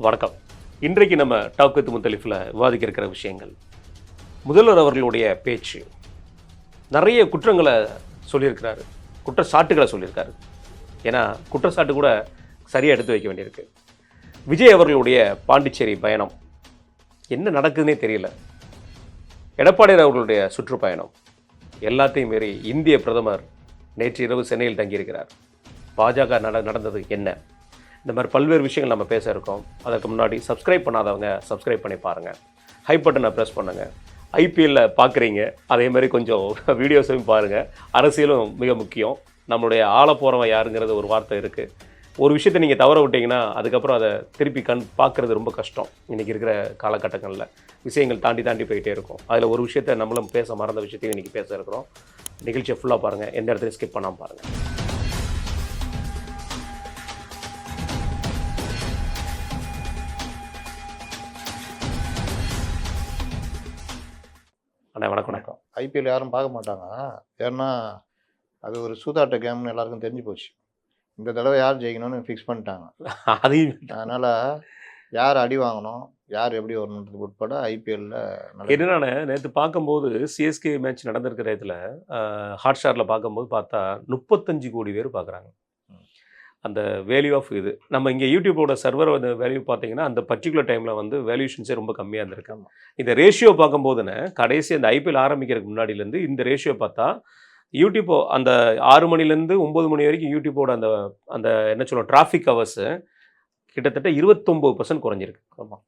வணக்கம். இன்றைக்கு நம்ம டாக் வித் முத்தலிஃபில் விவாதிக்க இருக்கிற விஷயங்கள், முதல்வர் அவர்களுடைய பேச்சு நிறைய குற்றங்களை சொல்லியிருக்கிறாரு, குற்றச்சாட்டுகளை சொல்லியிருக்காரு. ஏன்னா குற்றச்சாட்டு கூட சரியாக எடுத்து வைக்க வேண்டியிருக்கு. விஜய் அவர்களுடைய பாண்டிச்சேரி பயணம் என்ன நடக்குதுன்னே தெரியல. எடப்பாடி அவர்களுடைய சுற்றுப்பயணம் எல்லாத்தையும் மீறி இந்திய பிரதமர் நேற்று இரவு சென்னையில் தங்கியிருக்கிறார். பாஜக நடந்தது என்ன, இந்த மாதிரி பல்வேறு விஷயங்கள் நம்ம பேச இருக்கோம். அதற்கு முன்னாடி சப்ஸ்கிரைப் பண்ணாதவங்க சப்ஸ்கிரைப் பண்ணி பாருங்கள், ஹை பட்டனை ப்ரெஸ் பண்ணுங்கள். ஐபிஎல்லில் பார்க்குறீங்க, அதே மாதிரி கொஞ்சம் வீடியோஸையும் பாருங்கள். அரசியலும் மிக முக்கியம். நம்மளுடைய ஆள போகிறவன் யாருங்கிறது ஒரு வார்த்தை இருக்குது. ஒரு விஷயத்தை நீங்கள் தவற விட்டிங்கன்னா அதுக்கப்புறம் அதை திருப்பி பார்க்குறது ரொம்ப கஷ்டம். இன்றைக்கி இருக்கிற காலகட்டங்களில் விஷயங்கள் தாண்டி போயிட்டே இருக்கும். அதில் ஒரு விஷயத்தை நம்மளும் பேச மறந்த விஷயத்தையும் இன்றைக்கி பேச இருக்கிறோம். நிகழ்ச்சியை ஃபுல்லாக பாருங்கள், எந்த இடத்துலையும் ஸ்கிப் பண்ணாமல் பாருங்கள். அண்ணா வணக்கம். ஐபிஎல் யாரும் பார்க்க மாட்டாங்க, ஏன்னா அது ஒரு சூதாட்ட கேம்னு எல்லாருக்கும் தெரிஞ்சு போச்சு. இந்த தடவை யார் ஜெயிக்கணும்னு ஃபிக்ஸ் பண்ணிட்டாங்க. அதையும் அதனால் யார் அடி வாங்கணும், யார் எப்படி வரணுன்றது உட்பட ஐபிஎல்லில் என்னென்ன நேற்று பார்க்கும்போது சிஎஸ்கே மேட்ச் நடந்திருக்கிற இதில் ஹாட்ஸ்டாரில் பார்க்கும்போது பார்த்தா 35 கோடி பேர் பார்க்குறாங்க. அந்த வேல்யூ ஆஃப் இது நம்ம இங்கே யூடியூப்போட சர்வர் வந்து வேல்யூ பார்த்தீங்கன்னா அந்த பர்டிகுலர் டைமில் வந்து வேல்யூஷன்ஸே ரொம்ப கம்மியாக இருந்திருக்கு. இந்த ரேஷியோ பார்க்கும்போதுன்னு கடைசி அந்த ஐபிஎல் ஆரம்பிக்கிறதுக்கு முன்னாடியிலேருந்து இந்த ரேஷியோ பார்த்தா யூடியூப்போ அந்த 6 மணிலேருந்து 9 மணி வரைக்கும் யூடியூப்போட அந்த அந்த என்ன சொல்லுவோம் டிராஃபிக் ஹவர்ஸு கிட்டத்தட்ட 29% குறைஞ்சிருக்கு. ஆமாம்,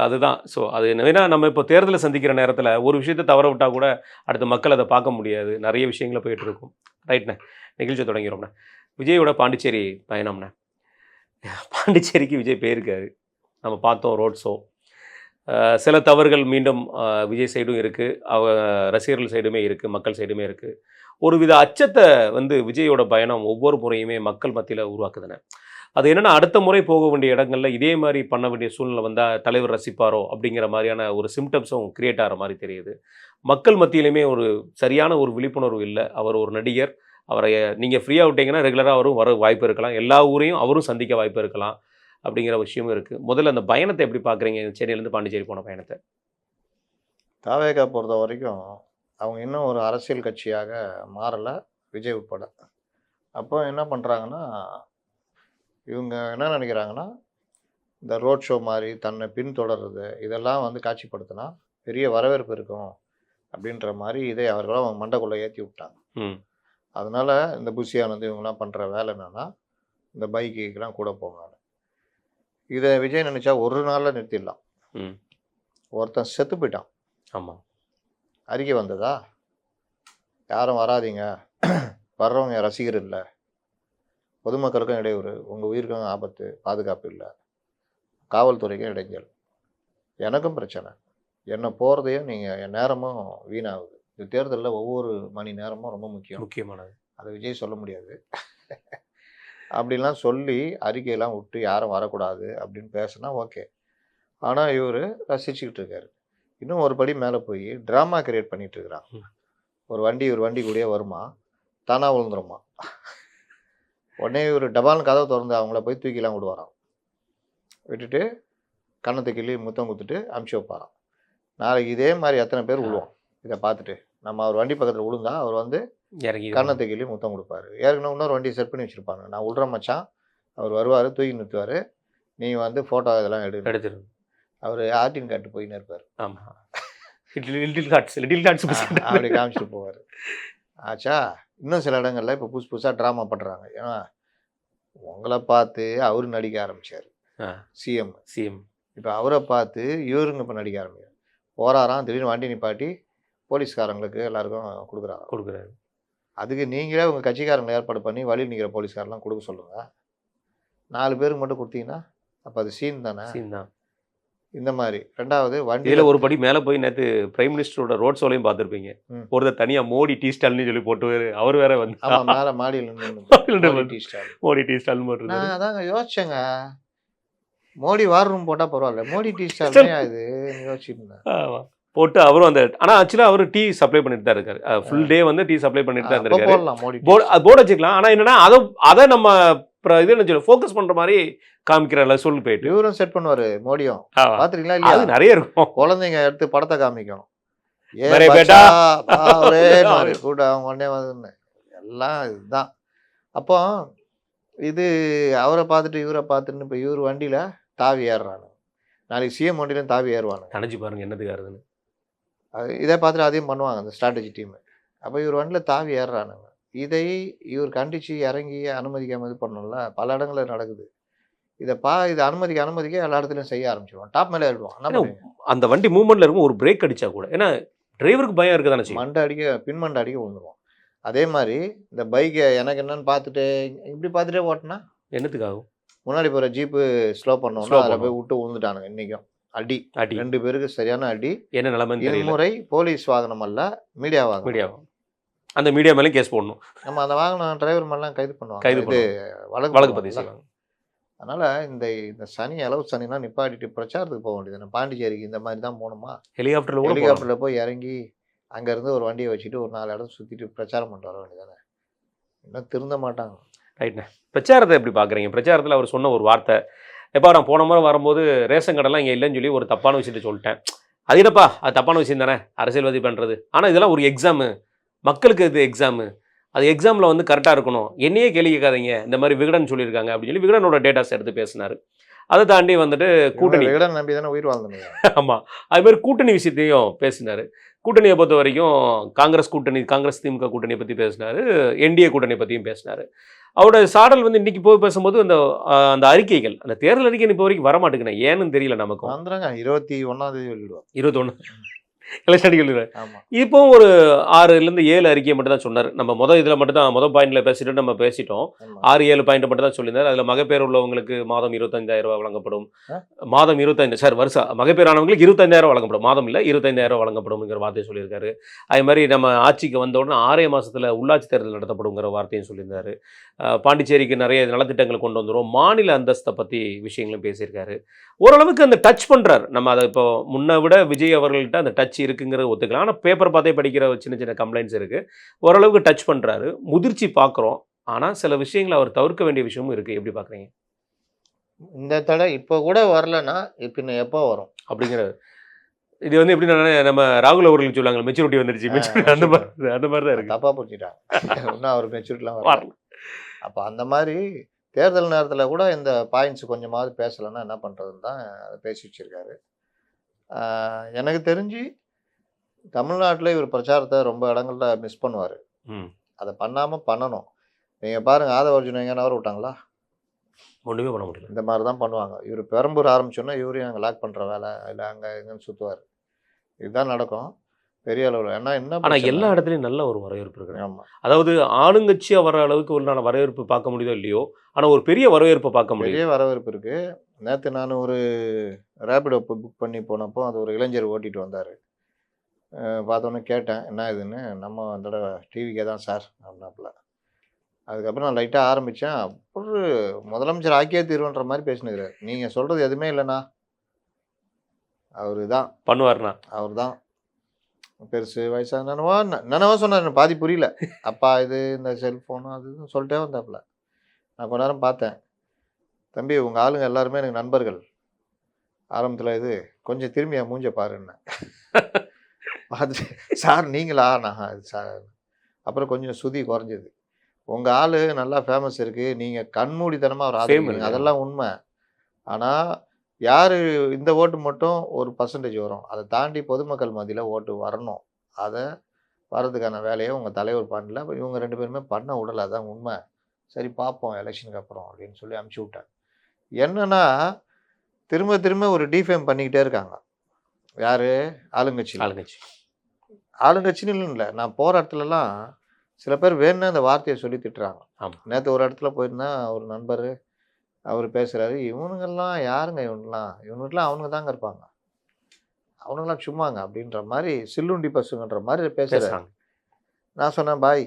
அதுதான். ஸோ அது ஏன்னா நம்ம இப்போ தேர்தலை சந்திக்கிற நேரத்தில் ஒரு விஷயத்தை தவற விட்டால் கூட அடுத்த மக்கள் அதை பார்க்க முடியாது. நிறைய விஷயங்களை போயிட்டு இருக்கும். ரைட்ண்ணே, நிகழ்ச்சியை தொடங்கிறோம்ண்ணே. விஜயோட பாண்டிச்சேரி பயணம்ண்ணே. பாண்டிச்சேரிக்கு விஜய் போயிருக்காரு, நம்ம பார்த்தோம். ரோட் ஷோ சில தவறுகள் மீண்டும் விஜய் சைடும் இருக்குது, ரசிகர்கள் சைடுமே இருக்குது, மக்கள் சைடுமே இருக்குது. ஒரு வித அச்சத்தை வந்து விஜயோட பயணம் ஒவ்வொரு முறையுமே மக்கள் மத்தியில் உருவாக்குதுண்ணே. அது என்னென்னா அடுத்த முறை போக வேண்டிய இடங்களில் இதே மாதிரி பண்ண வேண்டிய சூழ்நிலை வந்தால் தலைவர் ரசிப்பாரோ அப்படிங்கிற மாதிரியான ஒரு சிம்டம்ஸும் கிரியேட் ஆகிற மாதிரி தெரியுது. மக்கள் மத்தியிலுமே ஒரு சரியான ஒரு விழிப்புணர்வு இல்லை. அவர் ஒரு நடிகர், அவரை நீங்கள் ஃப்ரீயாக விட்டீங்கன்னா ரெகுலராக அவரும் வர வாய்ப்பு இருக்கலாம், எல்லா ஊரையும் அவரும் சந்திக்க வாய்ப்பு இருக்கலாம் அப்படிங்கிற விஷயமும் இருக்குது. முதல்ல அந்த பயணத்தை எப்படி பார்க்குறீங்க, சென்னையிலேருந்து பாண்டிச்சேரி போன பயணத்தை? தாவேகா பொறுத்த வரைக்கும் அவங்க இன்னும் ஒரு அரசியல் கட்சியாக மாறலை, விஜய் உட்பட. அப்போ என்ன பண்ணுறாங்கன்னா, இவங்க என்ன நினைக்கிறாங்கன்னா, இந்த ரோட் ஷோ மாதிரி தன்னை பின்தொடர்றது இதெல்லாம் வந்து காட்சிப்படுத்தினா பெரிய வரவேற்பு இருக்கும் அப்படின்ற மாதிரி இதை அவர்களும் அவங்க மண்டைக்குள்ளே ஏற்றி விட்டாங்க. அதனால் இந்த புஷியானது இவங்கெல்லாம் பண்ணுற வேலை என்னென்னா, இந்த பைக்குக்கெலாம் கூட போவாங்க. இதை விஜய் நினச்சா ஒரு நாளில் நிறுத்திடலாம். ஒருத்தன் செத்து போயிட்டான். ஆமாம், அறிக்கை வந்ததா, யாரும் வராதிங்க, வர்றவங்க ரசிகர் இல்லை, பொதுமக்களுக்கும் இடையூறு, உங்கள் உயிருக்கும் ஆபத்து, பாதுகாப்பு இல்லை, காவல்துறைக்கும் இடைஞ்சல், எனக்கும் பிரச்சனை, என்னை போகிறதையும் நீங்கள் என் நேரமும் வீணாகுது. இந்த தேர்தலில் ஒவ்வொரு மணி நேரமும் ரொம்ப முக்கியமானது. அதை விஜய் சொல்ல முடியாது. அப்படிலாம் சொல்லி அறிக்கையெல்லாம் விட்டு யாரும் வரக்கூடாது அப்படின்னு பேசினா ஓகே. ஆனால் இவர் ரசிச்சுக்கிட்டு இருக்காரு. இன்னும் ஒரு படி மேலே போய் ட்ராமா கிரியேட் பண்ணிகிட்டு இருக்கிறாங்க. ஒரு வண்டி கூடயே வருமா, தானாக விழுந்துருமா, உடனே இவர் டபால்னு கதவை திறந்து அவங்கள போய் தூக்கிலாம் விடுவாராம். விட்டுட்டு கன்னத்தை கிள்ளி முத்தம் கொடுத்துட்டு அமுச்சு வைப்பாராம். நாளைக்கு இதே மாதிரி எத்தனை பேர் விழுவோம் இதை பார்த்துட்டு. நம்ம அவர் வண்டி பக்கத்தில் விழுந்தா அவர் வந்து இறங்கி கன்னத்தை கிள்ளி முத்தம் கொடுப்பாரு. ஏற்கனவே இன்னொரு வண்டியை செட் பண்ணி வச்சுருப்பாங்க. நான் விட்ற மச்சான், அவர் வருவார், தூக்கி நிறுத்துவார், நீ வந்து ஃபோட்டோ இதெல்லாம் எடுத்துரு. அவர் ஆர்டின் காட்டு போயின்னு இருப்பார். ஆமாம், லிட்டில் கார்ட்ஸ் அப்படி காமிச்சிட்டு போவார். ஆச்சா, இன்னும் சில இடங்களில் இப்போ புதுசாக ட்ராமா பண்ணுறாங்க. ஏன்னா உங்களை பார்த்து அவர் நடிக்க ஆரம்பித்தார், சிஎம். இப்போ அவரை பார்த்து இவருங்க இப்போ நடிக்க ஆரம்பிச்சார். போகிறாராம், திடீர்னு வண்டி நிப்பாட்டி போலீஸ்காரங்களுக்கு எல்லாருக்கும் கொடுக்குறாரு. அதுக்கு நீங்களே உங்கள் கட்சிக்காரங்களை ஏற்பாடு பண்ணி வழியில் நிற்கிற போலீஸ்காரெலாம் கொடுக்க சொல்லுங்கள். 4 பேருக்கு மட்டும் கொடுத்தீங்கன்னா அப்போ அது சீன் தானே. இந்த மாதிரி ரெண்டாவது வண்டியில் ஒரு படி மேலே போய் நேற்று பிரைம் மினிஸ்டரோட ரோட் ஷோலையும் பார்த்துருப்பீங்க. ஒருத்தர் தனியாக மோடி டீ ஸ்டால்னு சொல்லி போட்டு அவர் வேற வந்து ஆமாம் மேலே மாடியில் மோடி டீ ஸ்டால் போட்டு. நான் அதாங்க யோசிச்சேங்க, மோடி வார் ரூம் போட்டால் பரவாயில்ல, மோடி டீ ஸ்டால் இது யோசிச்சுருந்தேன். போட்டு அவரும் அந்த ஆனால் ஆக்சுவலாக அவர் டீ சப்ளை பண்ணிட்டு தான் இருக்காரு. ஃபுல் டே வந்து டீ சப்ளை பண்ணிட்டு தான் அப்போ இருக்காரு. போடலாம் மோடி போர்டு வச்சுக்கலாம். ஆனால் என்னன்னா அதை நம்ம இது என்ன சொல்ல ஃபோக்கஸ் பண்ற மாதிரி காமிக்கிறல சொல்லு போயிட்டு இவரும் செட் பண்ணுவாரு மோடியும். பாத்துறீங்களா அது இல்லையா? நிறைய இருக்கும். குழந்தைங்க எடுத்து படத்தை காமிக்கும். ஏ அரே பச்சா, பேட்டா. ஒரே மாதிரி கூட அவங்க உடனே வந்து எல்லாம் இதுதான். அப்போ இது அவரை பார்த்துட்டு இவரை பார்த்துட்டு இப்போ இவர் வண்டியில தாவி ஏறுறானு, நாளைக்கு சிஎம் வண்டியிலும் தாவி ஏறுவானு. நினைச்சு பாருங்க என்னதுக்கு ஆகுதுன்னு. இதை பார்த்துட்டு அதையும் பண்ணுவாங்க அந்த ஸ்ட்ராட்டஜி டீம். அப்போ இவர் வண்டியில் தாவி ஏறுறானுங்க. இதை இவர் கண்டிச்சு இறங்கி அனுமதிக்காம இது பண்ணணும்ல, பல இடங்களில் நடக்குது. இதை அனுமதிக்க எல்லா இடத்துலையும் செய்ய ஆரம்பிச்சிடுவான். டாப் மேலே ஏறிடுவான். என்ன பண்ணுவீங்க? அந்த வண்டி மூவ்மெண்ட்ல இருக்கும் ஒரு பிரேக் அடிச்சா கூட, ஏன்னா டிரைவருக்கு பயம் இருக்குதானே செய்யும். பின்மண்டை அடிக்க விழுந்துருவான். அதே மாதிரி இந்த பைக்கை எனக்கு என்னன்னு பார்த்துட்டு இப்படி பார்த்துட்டே ஓட்டினா என்னத்துக்கு ஆகும்? முன்னாடி போகிற ஜீப்பு ஸ்லோ பண்ணோம்னா அதில் போய் விட்டு விழுந்துட்டானுங்க. இன்றைக்கும் அடி 2 பேருக்கு சரியான அடி. என்ன நிலைமைன்னு தெரியல. முறை போலீஸ் வாகனம் அல்ல, மீடியா வாகனம். அந்த மீடியா மேலே கேஸ் போடணும். நம்ம அந்த வாகனம் டிரைவர் மேலாம் கைது பண்ணுவாங்க. கைது வழக்கு பதிவு செய்வாங்க. அதனால் இந்த சனி அளவு சனிலாம் நிப்பாட்டிட்டு பிரச்சாரத்துக்கு போக வேண்டியது. பாண்டிச்சேரிக்கு இந்த மாதிரி தான் போகணுமா? ஹெலிகாப்டரில் போய் இறங்கி அங்கேருந்து ஒரு வண்டியை வச்சுட்டு ஒரு 4 இடம் சுற்றிட்டு பிரச்சாரம் பண்ணிட்டு வர வேண்டியதானே. இன்னும் திருந்த மாட்டாங்க. ரைட்ண்ணே. பிரச்சாரத்தை எப்படி பார்க்குறீங்க? பிரச்சாரத்தில் அவர் சொன்ன ஒரு வார்த்தை, எப்போ நான் போன முறை வரும்போது ரேஷன் கடைலாம் இங்கே இல்லைன்னு சொல்லி ஒரு தப்பான விஷயத்தை சொல்லிட்டேன். அது என்னப்பா, அது தப்பான விஷயம் தானே அரசியல்வாதி பண்ணுறது. ஆனால் இதெல்லாம் ஒரு எக்ஸாமு, மக்களுக்கு இது எக்ஸாமு. அது எக்ஸாமில் வந்து கரெக்டாக இருக்கணும். என்னையே கேள்வி கேட்காதீங்க, இந்த மாதிரி விகடன் சொல்லியிருக்காங்க அப்படின்னு சொல்லி விகடனோட டேட்டாஸ் எடுத்து பேசினார். அதை தாண்டி வந்துட்டு கூட்டணி விகடன் நம்பி தானே உயிர் வாழ்ந்தது. ஆமாம், அதுமாதிரி கூட்டணி விஷயத்தையும் பேசினார். கூட்டணியை பொறுத்த வரைக்கும் காங்கிரஸ் திமுக கூட்டணியை பற்றி பேசினார், என்டிஏ கூட்டணியை பற்றியும் பேசினார். அவரோட சாடல் வந்து இன்னைக்கு போய் பேசும்போது அந்த அறிக்கைகள், அந்த தேர்தல் அறிக்கை இப்போ வரைக்கும் வரமாட்டேங்குண்ணே. ஏன்னு தெரியல நமக்கும். வந்துடுங்க 21ஆம் தேதி வெளியிடுவோம். 21 எலெக்ஷன் அடிக்கல. ஆமாம், இப்போ ஒரு 6லேருந்து 7 அறிக்கையை மட்டும் தான் சொன்னார். நம்ம இதில் மட்டும் தான் பாயிண்ட்ல பேசிட்டு நம்ம பேசிட்டோம். 6-7 பாயிண்ட் மட்டும் தான் சொல்லியிருந்தார். அதில் மகப்பேர் உள்ளவங்களுக்கு மாதம் 25,000 ரூபாய் வழங்கப்படும். மாதம் 25 சார் வருஷம் மகப்பேர் ஆனவங்களுக்கு 25,000 வழங்கப்படும். மாதம் இல்லை 25,000 வழங்கப்படும்ங்கிற வார்த்தையை சொல்லியிருக்காரு. அதே மாதிரி நம்ம ஆட்சிக்கு வந்த உடனே 6 மாதத்தில் உள்ளாட்சி தேர்தல் நடத்தப்படுங்கிற வார்த்தையும் சொல்லியிருந்தாரு. பாண்டிச்சேரிக்கு நிறைய நலத்திட்டங்கள் கொண்டு வந்துடும், மாநில அந்தஸ்தை பற்றி விஷயங்களும் பேசியிருக்காரு. ஓரளவுக்கு அந்த டச் பண்ணுறாரு. நம்ம அதை இப்போ முன்னை விட விஜய் அவர்கள்ட்ட அந்த டச் இருக்குங்கிறத ஒத்துக்கலாம். ஆனால் பேப்பர் பார்த்தே படிக்கிற சின்ன கம்ப்ளைண்ட்ஸ் இருக்குது. ஓரளவுக்கு டச் பண்ணுறாரு, முதிர்ச்சி பார்க்குறோம். ஆனால் சில விஷயங்களை அவர் தவிர்க்க வேண்டிய விஷயமும் இருக்குது. எப்படி பார்க்குறீங்க? இந்த தடவை இப்போ கூட வரலன்னா பின்ன எப்போ வரும் அப்படிங்கிற இது வந்து எப்படி நம்ம ராகுல் அவர்களுக்கு சொல்லுவாங்க மெச்சூரிட்டி வந்துருச்சு, அந்த மாதிரி தான் இருக்கு. தப்பாக புரிஞ்சுட்டாங்க. இன்னும் அவர் மெச்சூரிட்டிலாம் வரல. அப்போ அந்த மாதிரி தேர்தல் நேரத்தில் கூட இந்த பாயிண்ட்ஸ் கொஞ்சமாவது பேசலைன்னா என்ன பண்ணுறதுன்னு தான் அதை பேசி வச்சுருக்காரு. எனக்கு தெரிஞ்சு தமிழ்நாட்டில் இவர் பிரச்சாரத்தை ரொம்ப இடங்களில் மிஸ் பண்ணுவார். அதை பண்ணாமல் பண்ணணும். நீங்கள் பாருங்கள், ஆதவ அர்ஜுன் எங்கேனா விட்டாங்களா? ஒன்றுமே பண்ண முடியல. இந்த மாதிரி தான் பண்ணுவாங்க. இவர் பெரம்பூர் ஆரம்பிச்சோன்னா இவரையும் அங்கே லாக் பண்ணுற வேலை இல்லை, அங்கே எங்கேன்னு சுற்றுவார். இதுதான் நடக்கும் பெரிய அளவில். ஏன்னா என்ன, ஆனால் எல்லா இடத்துலையும் நல்ல ஒரு வரவேற்பு இருக்குது. ஆமாம், அதாவது ஆளுங்கட்சியாக வர அளவுக்கு ஒரு வரவேற்பு பார்க்க முடியுதோ இல்லையோ, ஆனால் ஒரு பெரிய வரவேற்பை பார்க்க முடியும். பெரிய வரவேற்பு இருக்குது. நேற்று நான் ஒரு ரேபிடோ புக் பண்ணி போனப்போ அது ஒரு இளைஞர் ஓட்டிகிட்டு வந்தார். பார்த்தோன்னே கேட்டேன் என்ன இதுன்னு. நம்ம அந்த தடவை டிவிக்கே தான் சார் அப்படின்னாப்புல. அதுக்கப்புறம் நான் லைட்டாக ஆரம்பித்தேன். அப்புறம் முதலமைச்சர் ஆக்கியே தீர்வுன்ற மாதிரி பேசினுக்கிறார். நீங்கள் சொல்கிறது எதுவுமே இல்லைண்ணா, அவரு தான் பண்ணுவார்ண்ணா. அவர் தான் பெருசு வயசாக நினைவா சொன்னார். பாதி புரியல. அப்பா இது இந்த செல்ஃபோனு அது இதுன்னு சொல்லிட்டே வந்தாப்புல. நான் கொஞ்ச நேரம் பார்த்தேன். தம்பி உங்கள் ஆளுங்க எல்லாருமே எனக்கு நண்பர்கள். ஆரம்பத்தில் இது கொஞ்சம் திரும்பி என் மூஞ்ச பாருன்னேன். பார்த்துட்டு சார் நீங்களா? நான் சார். அப்புறம் கொஞ்சம் சுதி குறைஞ்சது. உங்கள் ஆள் நல்லா ஃபேமஸ் இருக்குது, நீங்கள் கண்மூடித்தனமாக அவர் ஆதரிக்கிறீங்க, அதெல்லாம் உண்மை. ஆனால் யார் இந்த ஓட்டு மட்டும் ஒரு % வரும். அதை தாண்டி பொதுமக்கள் மத்தியில் ஓட்டு வரணும். அதை வர்றதுக்கான வேலையை உங்கள் தலைவர் பண்ணல. இவங்க 2 பேருமே பண்ண விடலை, அதான் உண்மை. சரி பார்ப்போம் எலெக்ஷனுக்கு அப்புறம் அப்படின்னு சொல்லி அனுப்பிச்சி விட்டேன். என்னன்னா திரும்ப ஒரு டிஃபேம் பண்ணிக்கிட்டே இருக்காங்க. யார்? ஆளுங்கட்சின்னு இல்லை, நான் போகிற இடத்துலலாம் சில பேர் வேணும்னு அந்த வார்த்தையை சொல்லி திட்டுறாங்க. நேற்று ஒரு இடத்துல போயிருந்தா ஒரு நண்பர் அவர் பேசுகிறாரு, இவனுங்கெல்லாம் யாருங்க இவனுங்கெல்லாம் அவனுங்க தாங்க இருப்பாங்க, அவனுங்கெல்லாம் சும்மாங்க அப்படின்ற மாதிரி சில்லுண்டி பசுங்கன்ற மாதிரி பேசுகிறாங்க. நான் சொன்னேன் பாய்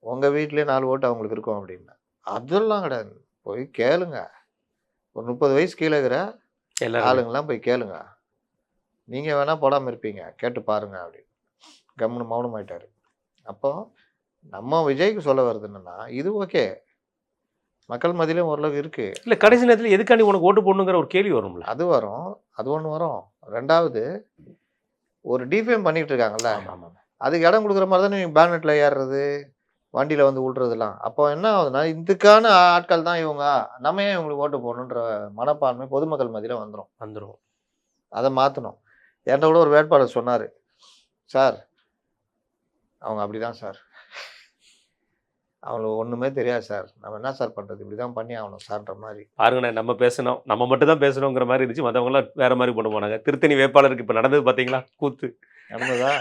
உங்கள் வீட்டிலே 4 ஓட்டு அவங்களுக்கு இருக்கும் அப்படின்னு. அதெல்லாம் கிடையாது, போய் கேளுங்க. ஒரு 30 வயசு கீழே இருக்கிற ஆளுங்கெல்லாம் போய் கேளுங்க. நீங்கள் வேணால் போடாமல் இருப்பீங்க, கேட்டு பாருங்க அப்படின்னு கம்முன்னு மௌனமாயிட்டார். அப்போ நம்ம விஜய்க்கு சொல்ல வருது என்னன்னா, இது ஓகே, மக்கள் மத்தியிலும் ஓரளவுக்கு இருக்குது. இல்லை கடைசி நேரத்தில் எதுக்காண்டி உனக்கு ஓட்டு போடணுங்கிற ஒரு கேள்வி வரும்ல. அது வரும், அது ஒன்று வரும். ரெண்டாவது, ஒரு டிஃபேம் பண்ணிகிட்டு இருக்காங்கல்ல, ஆமாம். அதுக்கு இடம் கொடுக்குற மாதிரி தானே நீங்கள் பேனட்டில் ஏறுறது, வண்டியில் வந்து விட்றதுலாம். அப்போ என்ன ஆகுதுன்னா, இதுக்கான ஆட்கள் தான் இவங்க, நம்ம ஏன் இவங்களுக்கு ஓட்டு போடணுன்ற மனப்பான்மை பொதுமக்கள் மத்தியில் வந்துடும். அதை மாற்றணும். என்கிட்ட கூட ஒரு வேட்பாளர் சொன்னார், சார் அவங்க அப்படி தான் சார், அவங்களுக்கு ஒன்றுமே தெரியாது சார், நம்ம என்ன சார் பண்ணுறது, இப்படி தான் பண்ணி ஆகணும் சார்ன்ற மாதிரி. பாருங்கண்ணே, நம்ம பேசணும், நம்ம மட்டும் தான் பேசணுங்கிற மாதிரி இருந்துச்சு, மற்றவங்களாம் வேற மாதிரி கொண்டு போனாங்க. திருத்தணி வேட்பாளருக்கு இப்போ நடந்தது பார்த்தீங்களா, கூத்து நடந்ததா?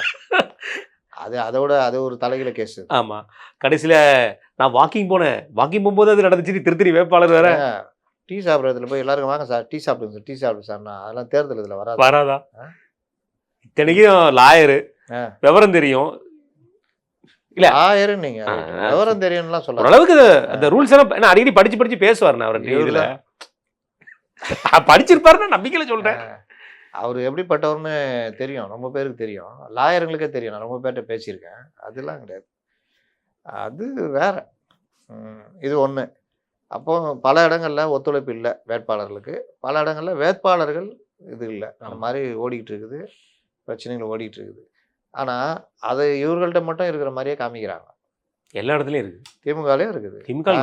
அது ஒரு தலைகீழ கேஸ். ஆமாம், கடைசியில் நான் வாக்கிங் போகும்போது அது நடந்துச்சு. திருத்தணி வேட்பாளர் வேற டீ சாப்பிட்றதுல போய் எல்லாருக்கும் வாங்க சார், டீ சாப்பிடுங்க சார்னா அதெல்லாம் தேர்தல் இதில் வராதா? இத்தனைக்கும் லாயரு, விவரம் தெரியும். இல்ல லாயரு நீங்க விவரம் தெரியும்லாம் சொல்ல அளவுக்கு அந்த ரூல்ஸ் எல்லாம் அடிக்கடி படிச்சு பேசுவார். அவர் இதுல படிச்சிருப்பாருன்னு நம்பிக்கையில சொல்றேன். அவர் எப்படிப்பட்டவர்னு தெரியும், ரொம்ப பேருக்கு தெரியும், லாயருங்களுக்கே தெரியும். நான் ரொம்ப பேர்கிட்ட பேசியிருக்கேன். அதெல்லாம் கிடையாது, அது வேற. இது ஒன்று. அப்போ பல இடங்கள்ல ஒத்துழைப்பு இல்லை வேட்பாளர்களுக்கு, பல இடங்கள்ல வேட்பாளர்கள் இது இல்லை, அந்த மாதிரி ஓடிக்கிட்டு இருக்குது, பிரச்சனைகள் ஓடிக்கிட்டு இருக்குது. ஆனால் அது இவர்கள்ட்ட மட்டும் இருக்கிற மாதிரியே காமிக்கிறாங்க. எல்லா இடத்துலையும் இருக்குது, திமுகலையும் இருக்குது, திமுக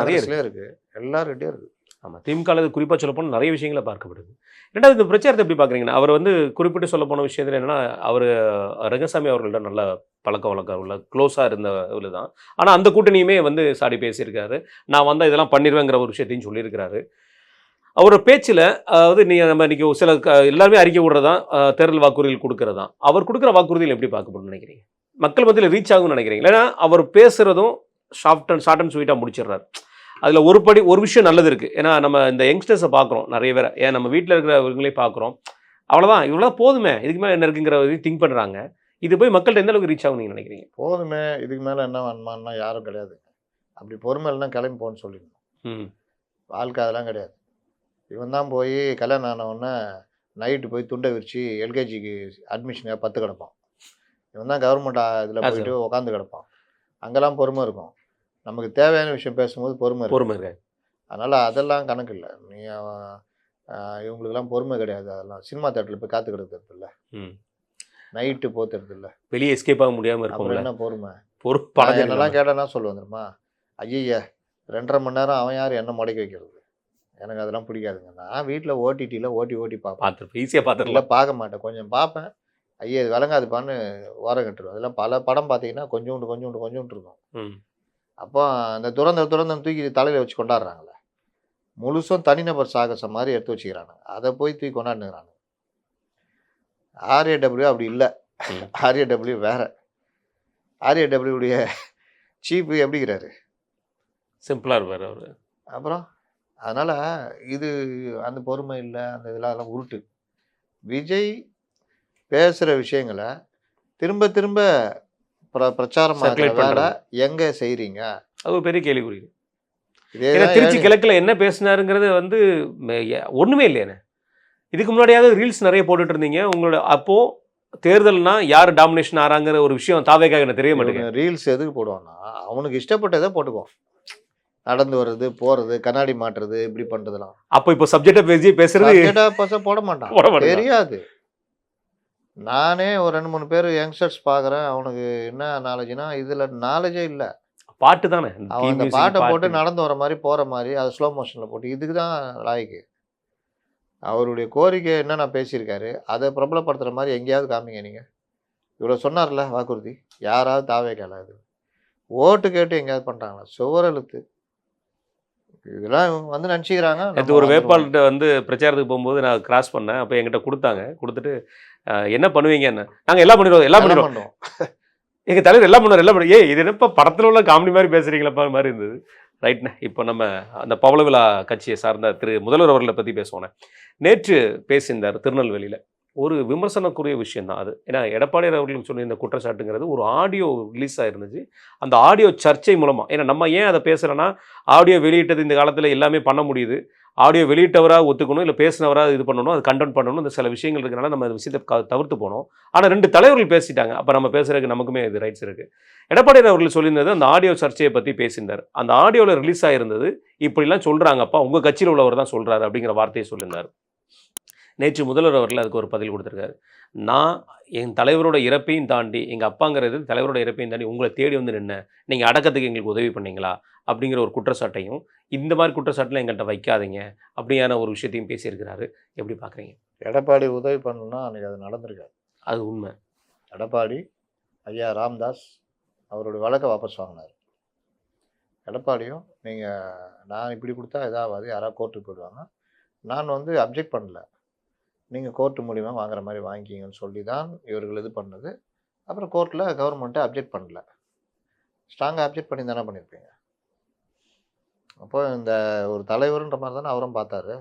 இருக்குது, எல்லார்கிட்டையும் இருக்குது. ஆமாம், திமுக குறிப்பாக சொல்ல போனால் நிறைய விஷயங்களை பார்க்கப்படுது. ரெண்டாவது, இந்த பிரச்சாரத்தை எப்படி பார்க்குறீங்கன்னா, அவர் வந்து குறிப்பிட்டு சொல்ல போன விஷயத்தில் என்னென்னா, அவர் ரங்கசாமி அவர்கள்ட்ட நல்ல பழக்க வழக்கம் உள்ள க்ளோஸாக இருந்த இவ்வளோ தான். ஆனால் அந்த கூட்டணியுமே வந்து சாடி பேசியிருக்காரு. நான் வந்தால் இதெல்லாம் பண்ணிடுவேங்கிற ஒரு விஷயத்தையும் சொல்லியிருக்கிறாரு. அவரோட பேச்சில் அதாவது நம்ம இன்றைக்கி சில எல்லாருமே அறிக்கை விடுறதான், தேர்தல் வாக்குறுதிகள் கொடுக்குறதான். அவர் கொடுக்குற வாக்குறுதிகள் எப்படி பார்க்கப்படும் நினைக்கிறீங்க? மக்கள் மத்தியில் ரீச் ஆகும்னு நினைக்கிறீங்க? ஏன்னா அவர் பேசுகிறதும் ஷார்ட் அண்ட் ஸ்வீட்டாக முடிச்சிடுறாரு. அதில் ஒரு விஷயம் நல்லது இருக்குது. ஏன்னா நம்ம இந்த யங்ஸ்டர்ஸை பார்க்குறோம் நிறைய பேரை, ஏன் நம்ம வீட்டில் இருக்கிறவங்களே பார்க்குறோம். அவ்வளோதான், இவ்வளோ போதுமே, இதுக்கு மேலே என்ன இருக்குங்கிற திங்க் பண்ணுறாங்க. இது போய் மக்கள்கிட்ட எந்த அளவுக்கு ரீச் ஆகும் நீங்கள் நினைக்கிறீங்க? போதுமே, இதுக்கு மேலே என்ன வேணுமான்னா யாரும் கிடையாது. அப்படி பொறுமை இல்லைன்னா கிளம்பி போன்னு சொல்லிடணும். வாழ்க்கை அதெல்லாம் கிடையாது. இவன் தான் போய் கல்யாணம் ஆனவுடனே நைட்டு போய் துண்டை விரித்து எல்கேஜிக்கு அட்மிஷனுக்காக 10 கிடப்பான். இவன் தான் கவர்மெண்ட் இதில் போயிட்டு உட்காந்து கிடப்பான். அங்கெல்லாம் பொறுமை இருக்கும். நமக்கு தேவையான விஷயம் பேசும்போது பொறுமை இருக்கு. அதனால் அதெல்லாம் கணக்கு இல்லை. நீ இவங்களுக்கெல்லாம் பொறுமை கிடையாது. அதெல்லாம் சினிமா தேட்டரில் போய் காத்து கிடக்கிறது இல்லை, நைட்டு போத்துறது இல்லை, வெளியே எஸ்கேப் ஆக முடியாமல் இருக்கும். என்ன பொறுமை? என்னெல்லாம் கேட்டேன்னா சொல்லுவேன் தெரியுமா, ஐயா 2.5 மணி நேரம் அவன் யார் என்ன முடக்கி வைக்கிறது, எனக்கு அதெல்லாம் பிடிக்காதுங்க. நான் வீட்டில் ஓடிடியில் ஓட்டி பார்ப்பேன். ஈஸியாக பார்த்துருல பார்க்க மாட்டேன், கொஞ்சம் பார்ப்பேன். ஐயா இது விளங்காதுப்பான்னு ஓரம் கட்டுருவேன். அதெல்லாம் பல படம் பார்த்தீங்கன்னா கொஞ்சோண்டு இருக்கும். அப்போ அந்த துரந்தம் தூக்கி தலையில் வச்சு கொண்டாடுறாங்களே, முழுசும் தனிநபர் சாகசம் மாதிரி எடுத்து வச்சுக்கிறாங்க. அதை போய் தூக்கி கொண்டாடுங்கிறாங்க. RAW அப்படி இல்லை. RAW வேற. RAWடைய சீஃபு எப்படிங்கிறாரு, சிம்பிளாக இருப்பார் அவர். அப்புறம் அதனால் இது அந்த பொறுமை இல்லை, அந்த இதெல்லாம் உருட்டு. விஜய் பேசுகிற விஷயங்களை திரும்ப பிரச்சாரம் வேலை எங்கே செய்கிறீங்க, அது ஒரு பெரிய கேள்விக்குறி. திருச்சி கிழக்கில் என்ன பேசினாருங்கிறது வந்து ஒன்றுமே இல்லையானே. இதுக்கு முன்னாடியாவது ரீல்ஸ் நிறைய போட்டுட்டு இருந்தீங்க உங்களோட. அப்போது தேர்தல்னா யார் டாமினேஷன் ஆறாங்கிற ஒரு விஷயம் தாவேக்காக எனக்கு தெரிய மாட்டேங்குது. ரீல்ஸ் எதுக்கு போடுவான்னா அவனுக்கு இஷ்டப்பட்டதை போட்டுக்குவோம். நடந்து வர்றது, போகிறது, கண்ணாடி மாட்டுறது, இப்படி பண்ணுறதுலாம். அப்போ இப்போ சப்ஜெக்டாக பேசுறது போட மாட்டான், தெரியாது. நானே ஒரு 2-3 பேர் யங்ஸ்டர்ஸ் பார்க்குறேன், அவனுக்கு என்ன நாலேஜ்னா இதில் நாலேஜே இல்லை. பாட்டு தானே, அவன் அந்த பாட்டை போட்டு நடந்து வர மாதிரி போகிற மாதிரி அதை ஸ்லோ மோஷனில் போட்டு, இதுக்கு தான் லாய்க்கு. அவருடைய கோரிக்கை என்ன நான் பேசியிருக்காரு, அதை பிரபலப்படுத்துகிற மாதிரி எங்கேயாவது காமிங்க நீங்கள். இவ்வளோ சொன்னார்ல வாக்குறுதி, யாராவது தாவே கேளாது. ஓட்டு கேட்டு எங்கேயாவது பண்ணுறாங்களா? சுவரெழுத்து இதெல்லாம் வந்து நினச்சிக்கிறாங்க. நேற்று ஒரு வேட்பாளர்கிட்ட வந்து பிரச்சாரத்துக்கு போகும்போது நான் கிராஸ் பண்ணேன். அப்போ என்கிட்ட கொடுத்துட்டு என்ன பண்ணுவீங்க, என்ன நாங்கள் எல்லாம் பண்ணிடுவோம் எங்கள் தலைவர் எல்லாம் பண்ணுவார். இது என்னப்பா படத்தில் உள்ள காமெடி மாதிரி பேசுகிறீங்களப்பா மாதிரி இருந்தது. ரைட்ண்ணே. இப்போ நம்ம அந்த பவள விழா கட்சியை சார்ந்த முதல்வர் அவர்களை பற்றி பேசுவோண்ணே. நேற்று பேசியிருந்தார் திருநெல்வேலியில். ஒரு விமர்சனக்குரிய விஷயந்தான் அது. ஏன்னா எடப்பாடியார் அவர்களுக்கு சொல்லி இந்த குற்றச்சாட்டுங்கிறது ஒரு ஆடியோ ரிலீஸ் ஆகிருந்துச்சு. அந்த ஆடியோ சர்ச்சை மூலமாக, ஏன்னா நம்ம ஏன் அதை பேசுகிறோன்னா, ஆடியோ வெளியிட்டது இந்த காலத்தில் எல்லாமே பண்ண முடியுது, ஆடியோ வெளியிட்டவராக ஒத்துக்கணும், இல்லை பேசினவராக இது பண்ணணும், அது கண்டென்ட் பண்ணணும், இந்த சில விஷயங்கள் இருக்கனால நம்ம இந்த விஷயத்தை தவிர்த்து போனோம். ஆனால் 2 தலைவர்கள் பேசிட்டாங்க. அப்போ நம்ம பேசுறதுக்கு நமக்குமே இது ரைட்ஸ் இருக்குது. எடப்பாடி அவர்கள் சொல்லியிருந்தது அந்த ஆடியோ சர்ச்சையை பற்றி பேசியிருந்தார். அந்த ஆடியோவில் ரிலீஸ் ஆகிருந்தது, இப்படிலாம் சொல்கிறாங்கப்பா, உங்கள் கட்சியில் உள்ளவர் தான் சொல்கிறாரு அப்படிங்கிற வார்த்தையை சொல்லியிருந்தார். நேற்று முதல்வர் அவர்கள் அதுக்கு ஒரு பதில் கொடுத்துருக்காரு. நான் என் தலைவரோட இறப்பையும் தாண்டி, எங்கள் அப்பாங்கிறது தலைவரோட இறப்பையும் தாண்டி உங்களை தேடி வந்து நின்னேன், நீங்கள் அடக்கத்துக்கு எங்களுக்கு உதவி பண்ணீங்களா அப்படிங்கிற ஒரு குற்றச்சாட்டையும், இந்த மாதிரி குற்றச்சாட்டுலாம் எங்கள்கிட்ட வைக்காதீங்க அப்படியான ஒரு விஷயத்தையும் பேசியிருக்கிறாரு. எப்படி பார்க்குறீங்க? எடப்பாடி உதவி பண்ணணும்னா அன்றைக்கி அது நடந்திருக்காது. அது உண்மை. எடப்பாடி ஐயா ராம்தாஸ் அவருடைய வழக்கை வாபஸ் வாங்கினார். எடப்பாடியும் நான் இப்படி கொடுத்தா எதாவது யாராவது கோர்ட்டுக்கு போயிடுவாங்க, நான் அப்ஜெக்ட் பண்ணல, நீங்கள் கோர்ட்டு மூலிமா வாங்குற மாதிரி வாங்கிக்கிங்கன்னு சொல்லி தான் இவர்கள் இது பண்ணது. அப்புறம் கோர்ட்டில் கவர்மெண்ட்டை அப்ஜெக்ட் பண்ணல, ஸ்ட்ராங்காக அப்ஜெக்ட் பண்ணி தானே பண்ணியிருப்பீங்க. அப்போ இந்த ஒரு தலைவருன்ற மாதிரி தானே அவரும் பார்த்தாரு.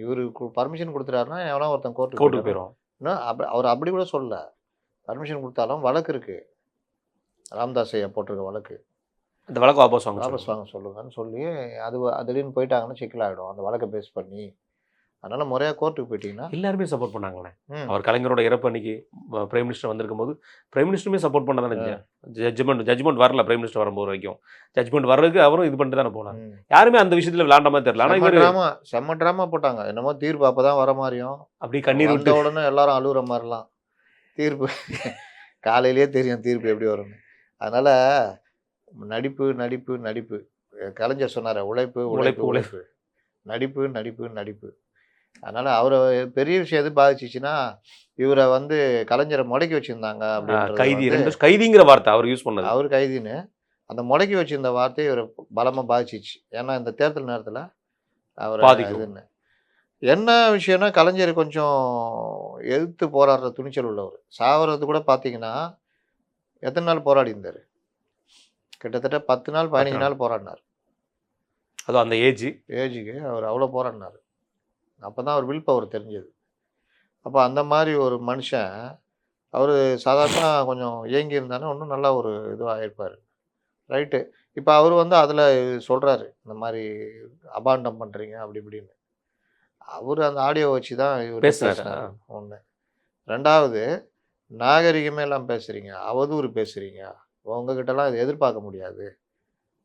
இவருக்கு பர்மிஷன் கொடுத்துட்டாருன்னா எவனா ஒருத்தன் கோர்ட்டுக்கு போயிடும். இன்னும் அவர் அப்படி கூட சொல்லல, பர்மிஷன் கொடுத்தாலும் வழக்கு இருக்குது, ராம்தாஸ் ஐயா போட்டிருக்க வழக்கு, அந்த வழக்கு வாபஸ் வாங்க சொல்லுங்கன்னு சொல்லி அது திடீர்னு போயிட்டாங்கன்னா சிக்கலாகிடும் அந்த வழக்கை பேஸ் பண்ணி. அதனால் முறையாக கோர்ட்டுக்கு போயிட்டீங்கன்னா எல்லாருமே சப்போர்ட் பண்ணாங்களே. அவர் கலைஞரோட இறப்பு அன்னைக்கு பிரைம் மினிஸ்டர் வந்திருக்கும் போது பிரைம் மினிஸ்டருமே சப்போர்ட் பண்ண தானே. ஜட்ஜ்மெண்ட் வரல பிரைம் மினிஸ்டர் வரும்போது வரைக்கும். ஜட்ஜ்மெண்ட் வர்றதுக்கு அவரும் இது பண்ணிட்டு தானே போனாங்க. யாருமே அந்த விஷயத்தில் விளாண்ட மாதிரி தெரியல. ஆனால் செம்ம ட்ராமா போட்டாங்க. என்னமோ தீர்ப்பு அப்போ தான் வர மாதிரியும், அப்படி கண்ணீர் விட்ட உடனே எல்லாரும் அழுகுற மாதிரிலாம் தீர்ப்பு காலையிலேயே தெரியும் தீர்ப்பு எப்படி வரும்னு. அதனால் நடிப்பு நடிப்பு நடிப்பு. கலைஞர் சொன்னார், உழைப்பு உழைப்பு உழைப்பு, நடிப்பு நடிப்பு நடிப்பு. அதனால் அவரை பெரிய விஷயம் எது பாதிச்சிச்சுன்னா, இவரை கலைஞரை முடக்கி வச்சுருந்தாங்க அப்படின்னு. கைதிங்கிற வார்த்தை அவர் யூஸ் பண்ணது. அவர் கைதின்னு அந்த முடக்கி வச்சுருந்த வார்த்தையை இவரை பலமாக பாதிச்சிச்சு. ஏன்னா இந்த தேர்தல் நேரத்தில் அவர் இதுன்னு என்ன விஷயம்னா, கலைஞர் கொஞ்சம் எதிர்த்து போராடுற துணிச்சல் உள்ளவர். சாவறது கூட பார்த்தீங்கன்னா எத்தனை நாள் போராடி இருந்தார்? கிட்டத்தட்ட 10 நாள் 15 நாள் போராடினார். அதுவும் அந்த ஏஜுக்கு அவர் அவ்வளோ போராடினார். அப்போ தான் அவர் வில் பவர் தெரிஞ்சது. அப்போ அந்த மாதிரி ஒரு மனுஷன் அவர் சாதாரண கொஞ்சம் இயங்கி இருந்தானே இன்னும் நல்லா ஒரு இதுவாக இருப்பார். ரைட்டு. இப்போ அவர் அதில் சொல்கிறாரு, இந்த மாதிரி அபாண்டம் பண்ணுறீங்க அப்படி இப்படின்னு. அவர் அந்த ஆடியோ வச்சு தான் இவர் பேசுகிறார். ஒன்று. ரெண்டாவது, நாகரிகமே எல்லாம் பேசுகிறீங்க, அவதூறு பேசுகிறீங்க, உங்ககிட்டலாம் இதை எதிர்பார்க்க முடியாது.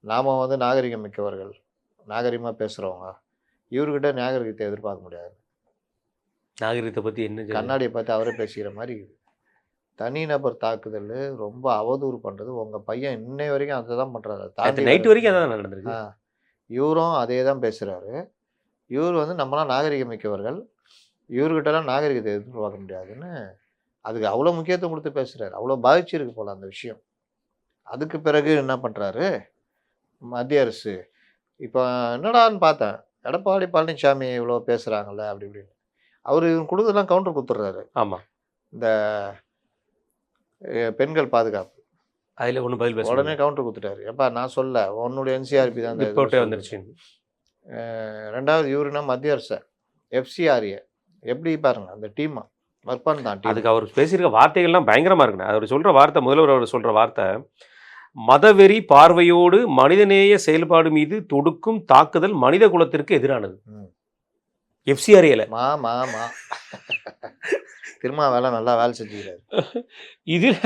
நாம் நாகரிகம் மிக்கவர்கள், நாகரிகமாக பேசுகிறவங்க, இவர்கிட்ட நாகரிகத்தை எதிர்பார்க்க முடியாது. நாகரிகத்தை பற்றி என்ன கண்ணாடியை பார்த்து அவரே பேசிக்கிற மாதிரி இருக்குது. தனிநபர் தாக்குதல், ரொம்ப அவதூறு பண்ணுறது. உங்கள் பையன் இன்னை வரைக்கும் அதை தான் பண்ணுறாரு. நைட்டு வரைக்கும் அதான் நடந்திருக்கு. இவரும் அதே தான் பேசுகிறாரு. இவர் நம்மளாம் நாகரிகம் மிக்கவர்கள், இவர்கிட்டலாம் நாகரிகத்தை எதிர்பார்க்க முடியாதுன்னு அதுக்கு அவ்வளோ முக்கியத்துவம் கொடுத்து பேசுகிறாரு. அவ்வளோ பாதிச்சிருக்கு போல் அந்த விஷயம். அதுக்கு பிறகு என்ன பண்ணுறாரு மத்திய அரசு? இப்போ என்னடான்னு பார்த்தேன், எடப்பாடி பழனிசாமி இவ்வளோ பேசுகிறாங்கல்ல அப்படி இப்படின்னு. அவர் கொடுத்ததெல்லாம் கவுண்டர் கொடுத்துட்றாரு. ஆமாம். இந்த பெண்கள் பாதுகாப்பு அதில் ஒன்றும் பதில் பேச உடனே கவுண்டர் கொடுத்துட்டாரு. எப்பா நான் சொல்ல, உன்னுடைய என்சிஆர்பி தான் வந்துருச்சு. ரெண்டாவது இவருன்னா மத்திய அரசு எஃப்சிஆர்ஏ எப்படி பாருங்க அந்த டீமா ஒர்க் பண்ணான். அதுக்கு அவர் பேசியிருக்க வார்த்தைகள்லாம் பயங்கரமாக இருக்குண்ணே. அவர் சொல்கிற வார்த்தை, முதல்வர் அவர் சொல்கிற வார்த்தை, மதவெறி பார்வையோடு மனிதநேய செயல்பாடு மீது தொடுக்கும் தாக்குதல் மனித குலத்திற்கு எதிரானது. எஃப்சிஆர்ஏல திருமாவேல நல்லா வேலை செஞ்சுக்கிறாரு. இதுல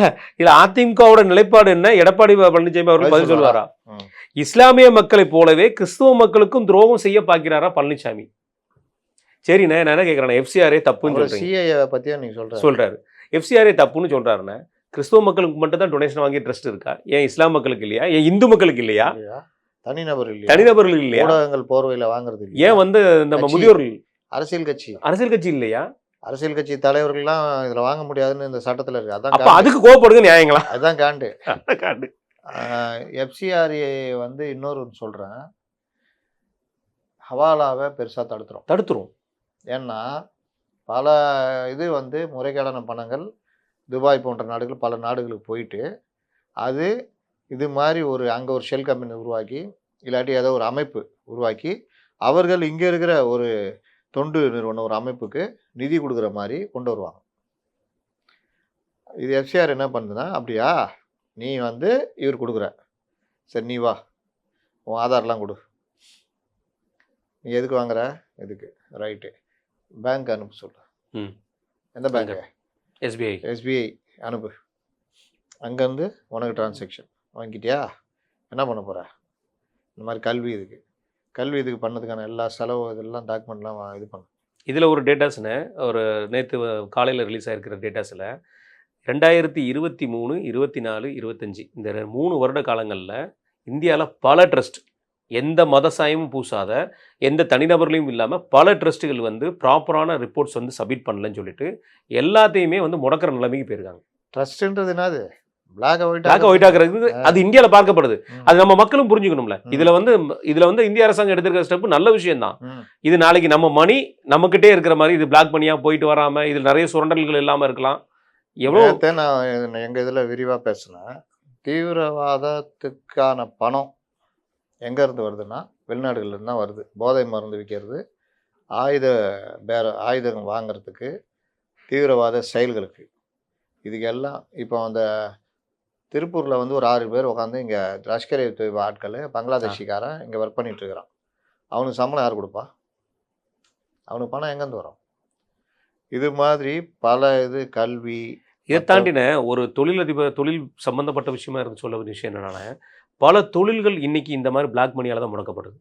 அதிமுகவோட நிலைப்பாடு என்ன? எடப்பாடி பழனிசாமி அவர்கள் பதில் சொல்லுவாரா? இஸ்லாமிய மக்களை போலவே கிறிஸ்துவ மக்களுக்கும் துரோகம் செய்ய பார்க்கிறாரா பழனிசாமி? சரிண்ணே, நான் என்ன கேட்குறேன், எஃப்சிஆர்ஏ தப்புன்னு சொல்றாரு. எஃப்சிஆர்ஏ தப்புன்னு சொல்றாருண்ணே. கிறிஸ்துவ மக்களுக்கு மட்டும் தான் டொனேஷன் வாங்கி ட்ரஸ்ட் இருக்கா? ஏன் இஸ்லாம் மக்களுக்கு இல்லையா? ஏன் இந்து மக்களுக்கு இல்லையா? தனிநபர்கள் இல்லையா? ஊடகங்கள் போர்வையில் வாங்குறது ஏன் நம்ம முதியோர்கள் அரசியல் கட்சி இல்லையா? அரசியல் கட்சி தலைவர்கள்லாம் இதுல வாங்க முடியாதுன்னு இந்த சட்டத்துல இருக்கு. அதான் அதுக்கு கோவப்படுங்க நியாயங்களா? அதுதான் காண்டு. எஃப்சிஆர்ஏ இன்னொரு சொல்றேன், ஹவாலாவை பெருசா தடுத்துரும். ஏன்னா பல இது முறைகேடான பணங்கள் துபாய் போன்ற நாடுகள், பல நாடுகளுக்கு போயிட்டு அது இது மாதிரி அங்கே ஒரு ஷெல் கம்பெனி உருவாக்கி, இல்லாட்டி ஏதோ ஒரு அமைப்பு உருவாக்கி, அவர்கள் இங்கே இருக்கிற ஒரு தொண்டு நிறுவனம் ஒரு அமைப்புக்கு நிதி கொடுக்குற மாதிரி கொண்டு வருவாங்க. இது எஃப்சிஆர் என்ன பண்ணுதுன்னா, அப்படியா நீ இவர் கொடுக்குற, சரி நீ வா, உன் ஆதார்லாம் கொடு, நீ எதுக்கு வாங்குற? இதுக்கு. ரைட்டு. பேங்க் அனுப்ப சொல்லு. ம். எந்த பேங்க்கு? எஸ்பிஐ. எஸ்பிஐ அனுப்பு. அங்கேருந்து உனக்கு ட்ரான்சாக்ஷன் வாங்கிட்டியா? என்ன பண்ண போகிற? இந்த மாதிரி கல்வி இதுக்கு பண்ணதுக்கான எல்லா செலவு இதெல்லாம் டாக்குமெண்ட்லாம் இது பண்ணு. இதில் ஒரு டேட்டாஸ்னு ஒரு நேற்று காலையில் ரிலீஸ் ஆகிருக்கிற டேட்டாஸில் 2023, 24, 25 இந்த 3 வருட காலங்களில் இந்தியாவில் பல ட்ரஸ்ட், எந்த மத சாயமும் பூசாத, எந்த தனிநபர்களையும் இல்லாமல் பல ட்ரஸ்ட்டுகள் வந்து ப்ராப்பரான ரிப்போர்ட்ஸ் வந்து சப்மிட் பண்ணலன்னு சொல்லிட்டு எல்லாத்தையுமே வந்து முடக்கிற நிலைமைக்கு போயிருக்காங்க. ட்ரஸ்ட்ன்றது என்னது? பிளாக் ஒயிட் ஆகிறது அது இந்தியாவில் பார்க்கப்படுது. அது நம்ம மக்களும் புரிஞ்சுக்கணும்ல. இதில் வந்து இந்திய அரசாங்கம் எடுத்திருக்கிற ஸ்டெப் நல்ல விஷயம் தான். இது நாளைக்கு நம்ம மணி நம்மக்கிட்டே இருக்கிற மாதிரி இது பிளாக் மணியாக போயிட்டு வராமல் இதில் நிறைய சுரண்டல்கள் இல்லாமல் இருக்கலாம். எவ்வளோ நான் எங்கள் இதில் விரிவாக பேசினேன். தீவிரவாதத்துக்கான பணம் எங்கேருந்து வருதுன்னா வெளிநாடுகள்லேருந்து தான் வருது. போதை மருந்து விற்கிறது, ஆயுதம் வாங்கிறதுக்கு, தீவிரவாத செயல்களுக்கு, இதுக்கு எல்லாம். இப்போ அந்த திருப்பூரில் வந்து ஒரு 6 பேர் உட்காந்து இங்கே லஷ்கர் தொய்பா ஆட்கள், பங்களாதேஷிக்காரன் இங்கே ஒர்க் பண்ணிகிட்ருக்கிறான். அவனுக்கு சம்பளம் யார் கொடுப்பா? அவனுக்கு பணம் எங்கேருந்து வரும்? இது மாதிரி பல கல்வி இதை தாண்டின ஒரு தொழில் சம்பந்தப்பட்ட விஷயமா இருந்து சொல்ல வேண்டிய விஷயம் என்னன்னா, பல தொழில்கள் இன்னைக்கு இந்த மாதிரி பிளாக் மணியால் தான் முடக்கப்படுது.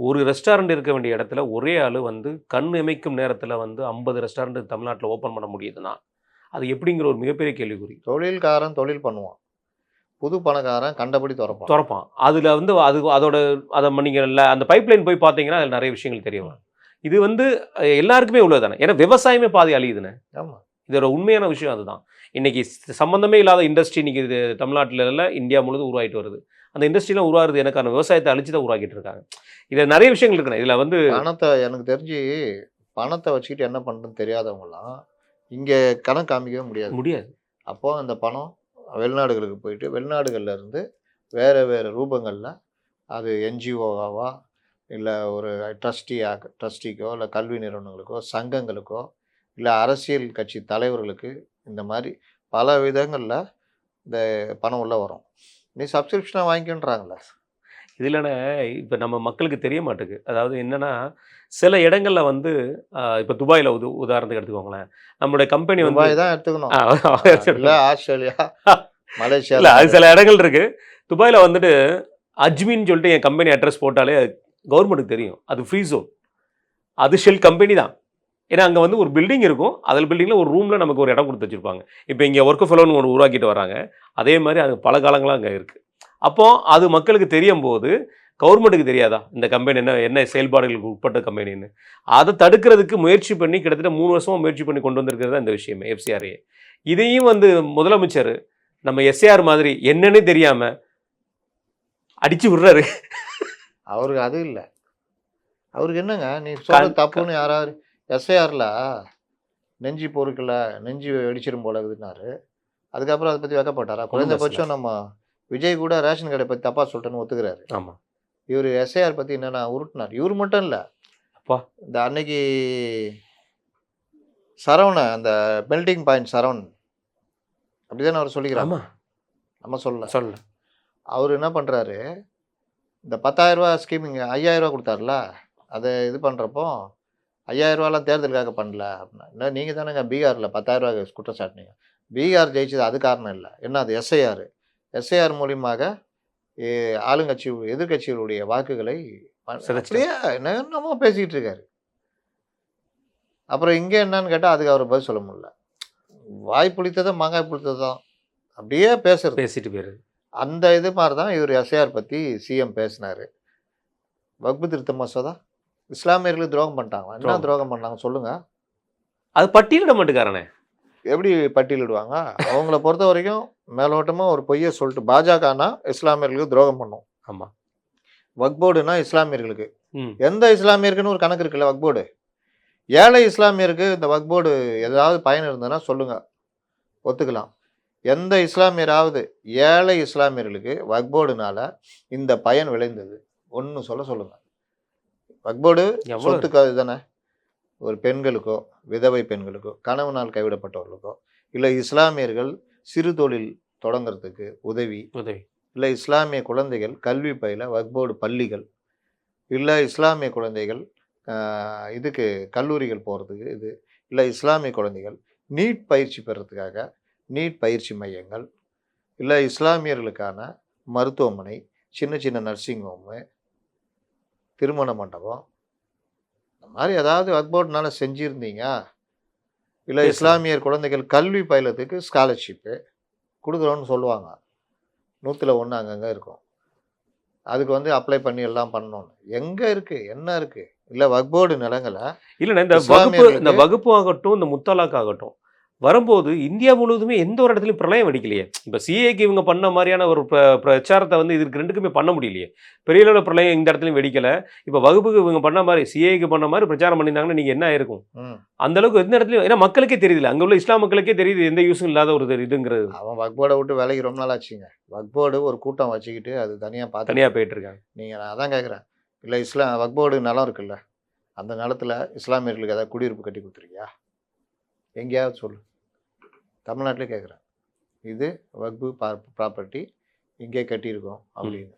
ஒரு ரெஸ்டாரண்ட் இருக்க வேண்டிய இடத்துல ஒரே ஆள் வந்து கண் இமைக்கும் நேரத்தில் வந்து 50 ரெஸ்டாரண்ட் தமிழ்நாட்டில் ஓப்பன் பண்ண முடியுதுன்னா அது எப்படிங்கிற ஒரு மிகப்பெரிய கேள்விக்குறி. தொழில்காரன் தொழில் பண்ணுவான், புது பணக்காரன் கண்டபடி திறப்பான். அதில் வந்து அதை நீங்கள் அந்த பைப்லைன் போய் பார்த்தீங்கன்னா அதில் நிறைய விஷயங்கள் தெரிய வரும். இது வந்து எல்லாருக்குமே உள்ளது தானே. ஏன்னா விவசாயமே பாதி அழியுதுன்னு. ஆமாம், இதோட உண்மையான விஷயம் அதுதான். இன்னைக்கு சம்பந்தமே இல்லாத இண்டஸ்ட்ரி இன்னைக்கு இது தமிழ்நாட்டில் இல்லை, இந்தியா முழுவதும் உருவாகிட்டு வருது. அந்த இண்டஸ்ட்ரிலாம் உருவாகுது எனக்கான விவசாயத்தை அழிச்சு தான் உருவாக்கிட்டு இருக்காங்க. இதில் நிறைய விஷயங்கள் இருக்குண்ணே. இதில் வந்து எனக்கு தெரிஞ்சு பணத்தை வச்சுக்கிட்டு என்ன பண்ணுறதுன்னு தெரியாதவங்களாம் இங்கே கணக்கு காமிக்கவே முடியாது. அப்போது அந்த பணம் வெளிநாடுகளுக்கு போயிட்டு வெளிநாடுகளில் இருந்து வேறு ரூபங்களில் அது என்ஜிஓவாவா இல்லை ஒரு ட்ரஸ்டிக்கோ இல்லை கல்வி நிறுவனங்களுக்கோ சங்கங்களுக்கோ இல்லை அரசியல் கட்சி தலைவர்களுக்கு இந்த மாதிரி பல விதங்களில் இந்த பணம் உள்ளே வரும். நீ சப்ஸ்கிரிப்ஷனாக வாங்கிக்கின்றாங்களே. இதில் இப்போ நம்ம மக்களுக்கு தெரிய மாட்டேங்குது. அதாவது என்னென்னா சில இடங்களில் வந்து இப்போ துபாயில் உதாரணத்துக்கு எடுத்துக்கோங்களேன். நம்மளுடைய கம்பெனி வந்து துபாய் தான் எடுத்துக்கணும், இல்லை ஆஸ்திரேலியா, மலேசியா. இல்லை, அது சில இடங்கள் இருக்குது. துபாயில் வந்துட்டு அஜ்மின்னு சொல்லிட்டு என் கம்பெனி அட்ரஸ் போட்டாலே கவர்மெண்ட்டுக்கு தெரியும் அது ஃப்ரீ ஜோன். அது ஷெல் கம்பெனி தான். ஏன்னா அங்கே வந்து ஒரு பில்டிங் இருக்கும், அதில் பில்டிங்கில் ஒரு ரூமில் நமக்கு ஒரு இடம் கொடுத்து வச்சுருப்பாங்க. இப்போ இங்கே ஒர்க் ஃபெலோன்னு ஒன்று உருவாக்கிட்டு வராங்க. அதே மாதிரி அது பல காலங்களாக அங்கே இருக்குது. அப்போது அது மக்களுக்கு தெரியும் போது கவர்மெண்ட்டுக்கு தெரியாதா இந்த கம்பெனி என்ன செயல்பாடுகளுக்கு உட்பட்ட கம்பெனின்னு? அதை தடுக்கிறதுக்கு முயற்சி பண்ணி கிட்டத்தட்ட 3 வருஷமாக முயற்சி பண்ணி கொண்டு வந்திருக்கிறது தான் இந்த விஷயமே எஃப்சிஆர்ஏ. இதையும் வந்து முதலமைச்சர் நம்ம எஸ்ஏஆர் மாதிரி என்னன்னு தெரியாமல் அடித்து விடுறாரு. அவருக்கு அது இல்லை. அவருக்கு என்னங்க நீ சொல்ல தப்புன்னு யாராவது எஸ்ஐஆரில் நெஞ்சு பொறுக்கல, நெஞ்சு வெடிச்சிரும் போல இருக்குதுன்னாரு. அதுக்கப்புறம் அதை பற்றி வைக்கப்பட்டாரா? குறைந்தபட்சம் நம்ம விஜய் கூட ரேஷன் கடை பற்றி தப்பாக சொல்லிட்டேன்னு ஒத்துக்கிறாரு. ஆமாம், இவர் எஸ்ஐஆர் பற்றி என்னென்னா உருட்டினார். இவர் மட்டும் இல்லை, அப்பா இந்த அன்னைக்கு சரவணன், அந்த மெல்டிங் பாயிண்ட் சரவணன் அப்படிதானே அவர் சொல்லிக்கிறாங்க. நம்ம சொல்லல. அவர் என்ன பண்ணுறாரு, இந்த 10,000 ரூபா ஸ்கீம் இங்கே 5,000 ரூபா கொடுத்தாருல, அதை இது பண்ணுறப்போ 5,000 ரூபாலாம் தேர்தலுக்காக பண்ணல அப்படின்னா. இல்லை, நீங்கள் தானேங்க பீகாரில் 10,000 ரூபா குற்றம் சாட்டினீங்க. பீகார் ஜெயிச்சது அது காரணம் இல்லை. என்ன அது எஸ்ஐஆர் மூலியமாக ஆளுங்கட்சி எதிர்கட்சிகளுடைய வாக்குகளை அப்படியே என்னமோ பேசிக்கிட்டு இருக்காரு. அப்புறம் இங்கே என்னன்னு கேட்டால் அதுக்கு அவர் பதில் சொல்ல முடியல. வாய் புளித்ததை மாங்காய் புளித்ததான் அப்படியே பேசிட்டு போயிருது. அந்த இது மாதிரி தான் இவர் எஸ்ஐஆர் பற்றி சிஎம் பேசினார். வக்பு திருத்த மசோதா இஸ்லாமியர்களுக்கு துரோகம் பண்ணிட்டாங்க. என்ன துரோகம் பண்ணாங்க சொல்லுங்கள்? அது பட்டியலிட மாட்டேங்காரனே. எப்படி பட்டியலிடுவாங்க? அவங்கள பொறுத்த வரைக்கும் மேலோட்டமாக ஒரு பொய்யை சொல்லிட்டு பாஜகனா இஸ்லாமியர்களுக்கு துரோகம் பண்ணும். ஆமாம். வக்போர்டுனா இஸ்லாமியர்களுக்கு, எந்த இஸ்லாமியருக்குன்னு ஒரு கணக்கு இருக்குல்ல வக்போர்டு. ஏழை இஸ்லாமியருக்கு இந்த வக்போர்டு ஏதாவது பயன் இருந்ததுன்னா சொல்லுங்கள், ஒத்துக்கலாம். எந்த இஸ்லாமியராவது ஏழை இஸ்லாமியர்களுக்கு வக்போர்டுனால இந்த பயன் விளைந்தது ஒன்று சொல்லுங்கள். வக்போர்டு சொத்துக்காது தானே. ஒரு பெண்களுக்கோ விதவை பெண்களுக்கோ கணவனால் கைவிடப்பட்டவர்களுக்கோ இல்லை இஸ்லாமியர்கள் சிறு தொழில் தொடங்கிறதுக்கு உதவி, இல்லை இஸ்லாமிய குழந்தைகள் கல்வி பயில வக்போர்டு பள்ளிகள், இல்லை இஸ்லாமிய குழந்தைகள் இதுக்கு கல்லூரிகள் போகிறதுக்கு இது, இல்லை இஸ்லாமிய குழந்தைகள் நீட் பயிற்சி பெறத்துக்காக நீட் பயிற்சி மையங்கள், இல்லை இஸ்லாமியர்களுக்கான மருத்துவமனை, சின்ன சின்ன நர்சிங் ஹோமு, திருமண மண்டபம், இந்த மாதிரி ஏதாவது வக்ஃப் போர்டுனால செஞ்சுருந்தீங்க, இல்லை பேசணும். இஸ்லாமியர் குழந்தைகள் கல்வி பயிலத்துக்கு ஸ்காலர்ஷிப்பு கொடுக்குறோன்னு சொல்லுவாங்க. 100ல் 1 அங்கங்கே இருக்கும். அதுக்கு அப்ளை பண்ணி எல்லாம் பண்ணணும். எங்கே இருக்குது, என்ன இருக்குது? இல்லை வக்ஃப் போர்டு நிலங்களை இல்லைண்ணே, இந்த இஸ்லாமியர்களுக்கு வகுப்பு ஆகட்டும், இந்த முத்தலாக் ஆகட்டும், வரும்போது இந்தியா முழுவதுமே எந்த ஒரு இடத்துலையும் பிரளயம் வெடிக்கலையே. இப்போ சிஏக்கு இவங்க பண்ண மாதிரியான ஒரு பிரச்சாரத்தை இதுக்கு ரெண்டுக்குமே பண்ண முடியலையே. பெரிய அளவில் பிரளயம் இந்த இடத்துலையும் வெடிக்கலை. இப்போ வகுப்புக்கு இவங்க பண்ண மாதிரி சிஏக்கு பண்ண மாதிரி பிரச்சாரம் பண்ணியிருந்தாங்கன்னா நீங்கள் என்ன ஆயிருக்கும்? அந்த அளவுக்கு எந்த இடத்துலையும், ஏன்னா மக்களுக்கே தெரியுது, அங்கே உள்ள இஸ்லாம் மக்களுக்கே தெரியுது எந்த யூஸும் இல்லாத ஒரு இதுங்கிறது. அவன் வக்ஃப் போர்டை விட்டு விலைக்கு ரொம்ப நாள் ஆச்சுங்க. வக்ஃப் போர்டு ஒரு கூட்டம் வச்சுக்கிட்டு அது தனியாக தனியாக போயிட்டு இருக்காங்க. நான் அதான் கேட்குறேன். இல்லை வக்ஃப் போர்டு நிலம் இருக்குல்ல, அந்த நிலத்தில் இஸ்லாமியர்களுக்கு ஏதாவது குடியிருப்பு கட்டி கொடுத்துருக்கியா? எங்கேயாவது சொல்லு. தமிழ்நாட்டிலே கேட்குறேன். இது வக்ஃபு ப்ராப்பர்ட்டி இங்கே கட்டியிருக்கோம் அப்படின்னு.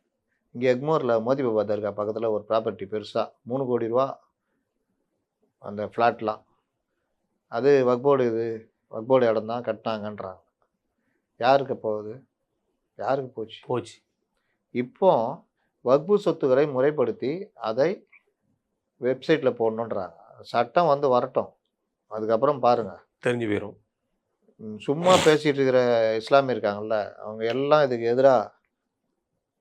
இங்கே எக்மோரில் மோதி பாபா தர்கா பக்கத்தில் ஒரு ப்ராப்பர்ட்டி பெருசாக 3 கோடி ரூபா அந்த ஃப்ளாட்லாம், அது வக்ஃப் போர்டு இடம் தான் கட்டினாங்கன்றாங்க. யாருக்கு போகுது? யாருக்கு போச்சு? இப்போ வக்ஃபு சொத்துக்களை முறைப்படுத்தி அதை வெப்சைட்டில் போடணுன்றாங்க. சட்டம் வரட்டும், அதுக்கப்புறம் பாருங்கள் தெரிஞ்சு போயிடும். சும்மா பேசிகிட்டு இருக்கிற இஸ்லாமிய இருக்காங்கல்ல, அவங்க எல்லாம் இதுக்கு எதிராக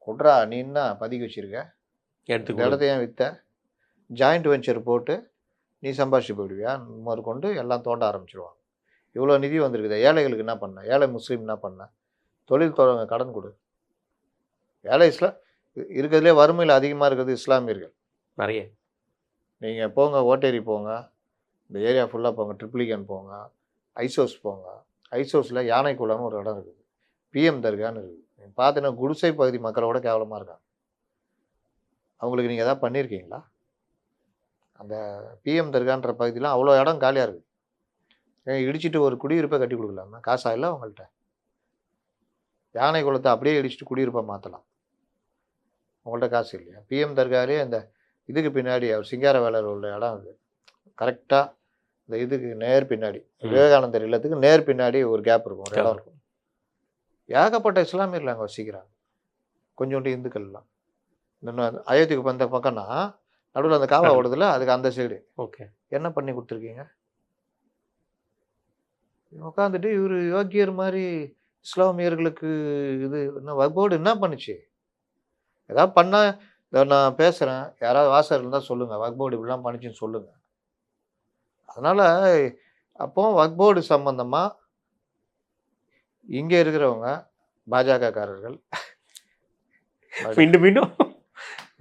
குட்ரா நீ என்ன பதுக்கி வச்சுருக்க, இடத்த ஏன் விற்ற, ஜாயிண்ட் வெஞ்சர் போட்டு நீ சம்பாதிச்சு போயிடுவியா முதற்கொண்டு எல்லாம் தோண்ட ஆரம்பிச்சிடுவாங்க. இவ்வளோ நிதி வந்திருக்குது, ஏழைகளுக்கு என்ன பண்ண, ஏழை முஸ்லீம் என்ன பண்ண, தொழில் தொடங்க கடன் கொடு. ஏழை இருக்கிறதுலே வறுமையில் அதிகமாக இருக்கிறது இஸ்லாமியர்கள் நிறைய. நீங்கள் போங்க, ஓட்டேரி போங்க, இந்த ஏரியா ஃபுல்லாக போங்க, ட்ரிப்ளிகன் போங்க, ஐசோஸ் போங்க. ஐசோஸில் யானைக்குளம்னு ஒரு இடம் இருக்குது, பிஎம் தர்கான்னு இருக்குது. நீங்கள் பார்த்தீங்கன்னா குடிசை பகுதி மக்களோட கேவலமாக இருக்காங்க. அவங்களுக்கு நீங்கள் எதாவது பண்ணியிருக்கீங்களா? அந்த பிஎம் தர்கான்ற பகுதியெலாம் அவ்வளோ இடம் காலியாக இருக்குது. இடிச்சிட்டு ஒரு குடியிருப்பை கட்டி கொடுக்கலாமா? காசா இல்லை அவங்கள்ட்ட? யானை குளத்தை அப்படியே இடிச்சிட்டு குடியிருப்பை மாற்றலாம், உங்கள்கிட்ட காசு இல்லையா? பிஎம் தர்காலே அந்த இதுக்கு பின்னாடி அவர் சிங்கார வேலர் உள்ள இடம் அது கரெக்டாக இந்த இதுக்கு நேர் பின்னாடி, விவேகானந்தர் இல்லத்துக்கு நேர் பின்னாடி ஒரு கேப் இருக்கும், ஒரு இடம் இருக்கும். ஏகப்பட்ட இஸ்லாமியர்கள் அங்கே வசிக்கிறாங்க, கொஞ்சோண்டு இந்துக்கள்லாம். இந்த அயோத்திக்கு வந்த பக்கம்னா நடுவில் அந்த காவா ஓடுதுல, அதுக்கு அந்த சைடு. ஓகே, என்ன பண்ணி கொடுத்துருக்கீங்க? உட்காந்துட்டு இவர் யோக்கியர் மாதிரி இஸ்லாமியர்களுக்கு இது என்ன வக்ஃப் போர்டு என்ன பண்ணுச்சு? ஏதாவது பண்ணால் நான் பேசுகிறேன், யாராவது வாசகர் இருந்தால் சொல்லுங்கள், வக்ஃப் போர்டு இப்படிலாம் பண்ணிச்சுன்னு சொல்லுங்கள். அதனால் அப்போ வக்ஃப் போர்டு சம்பந்தமாக இங்கே இருக்கிறவங்க பாஜகக்காரர்கள்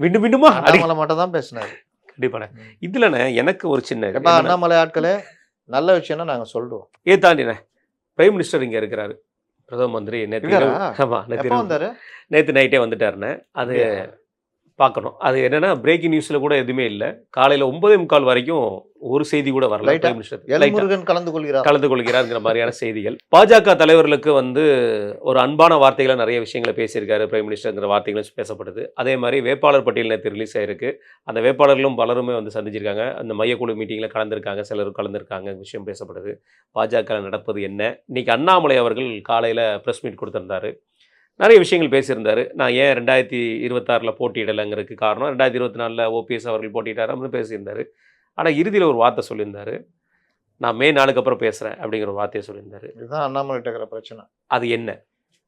மீண்டுமா அண்ணாமலை மட்டும் தான் பேசினார். கண்டிப்பாண்ணே. இதுலண்ணே எனக்கு ஒரு சின்ன அண்ணாமலை ஆட்களே நல்ல விஷயம்னா நாங்கள் சொல்லுவோம். தாண்டிண்ணே பிரைம் மினிஸ்டர் இங்கே இருக்கிறாரு, பிரதம மந்திரி. நேற்று நைட்டே வந்துட்டாருண்ணே. அது பார்க்கணும். அது என்னன்னா பிரேக்கிங் நியூஸில் கூட எதுவுமே இல்லை. காலையில் 9:45 வரைக்கும் ஒரு செய்தி கூட வரல. பிரைம் மினிஸ்டர் கலந்து கொள்கிறார்ங்கிற மாதிரியான செய்திகள். பாஜக தலைவர்களுக்கு ஒரு அன்பான வார்த்தைகளை நிறைய விஷயங்களை பேசியிருக்காரு பிரைம் மினிஸ்டர்ங்கிற வார்த்தைகளும் பேசப்படுது. அதே மாதிரி வேட்பாளர் பட்டியல் நேற்று ரிலீஸ் ஆயிருக்கு. அந்த வேட்பாளர்களும் பலருமே சந்திச்சிருக்காங்க. அந்த மையக்குழு மீட்டிங்கில் கலந்துருக்காங்க, சிலரும் கலந்துருக்காங்க. விஷயம் பேசப்படுது. பாஜக நடப்பது என்ன? இன்னைக்கு அண்ணாமலை அவர்கள் காலையில் ப்ரெஸ் மீட் கொடுத்துருந்தாரு. நிறைய விஷயங்கள் பேசியிருந்தார். நான் ஏன் 2026 போட்டியிடலைங்கிறதுக்கு காரணம் 2024 ஓபிஎஸ் அவர்கள் போட்டியிட்டார் அப்படின்னு பேசியிருந்தார். ஆனால் இறுதியில் ஒரு வார்த்தை சொல்லியிருந்தார், நான் மே 4க்கு அப்புறம் பேசுகிறேன் அப்படிங்கிற ஒரு வார்த்தையை சொல்லியிருந்தார். இதுதான் அண்ணாமலைகிட்ட இருக்கிற பிரச்சனை. அது என்ன?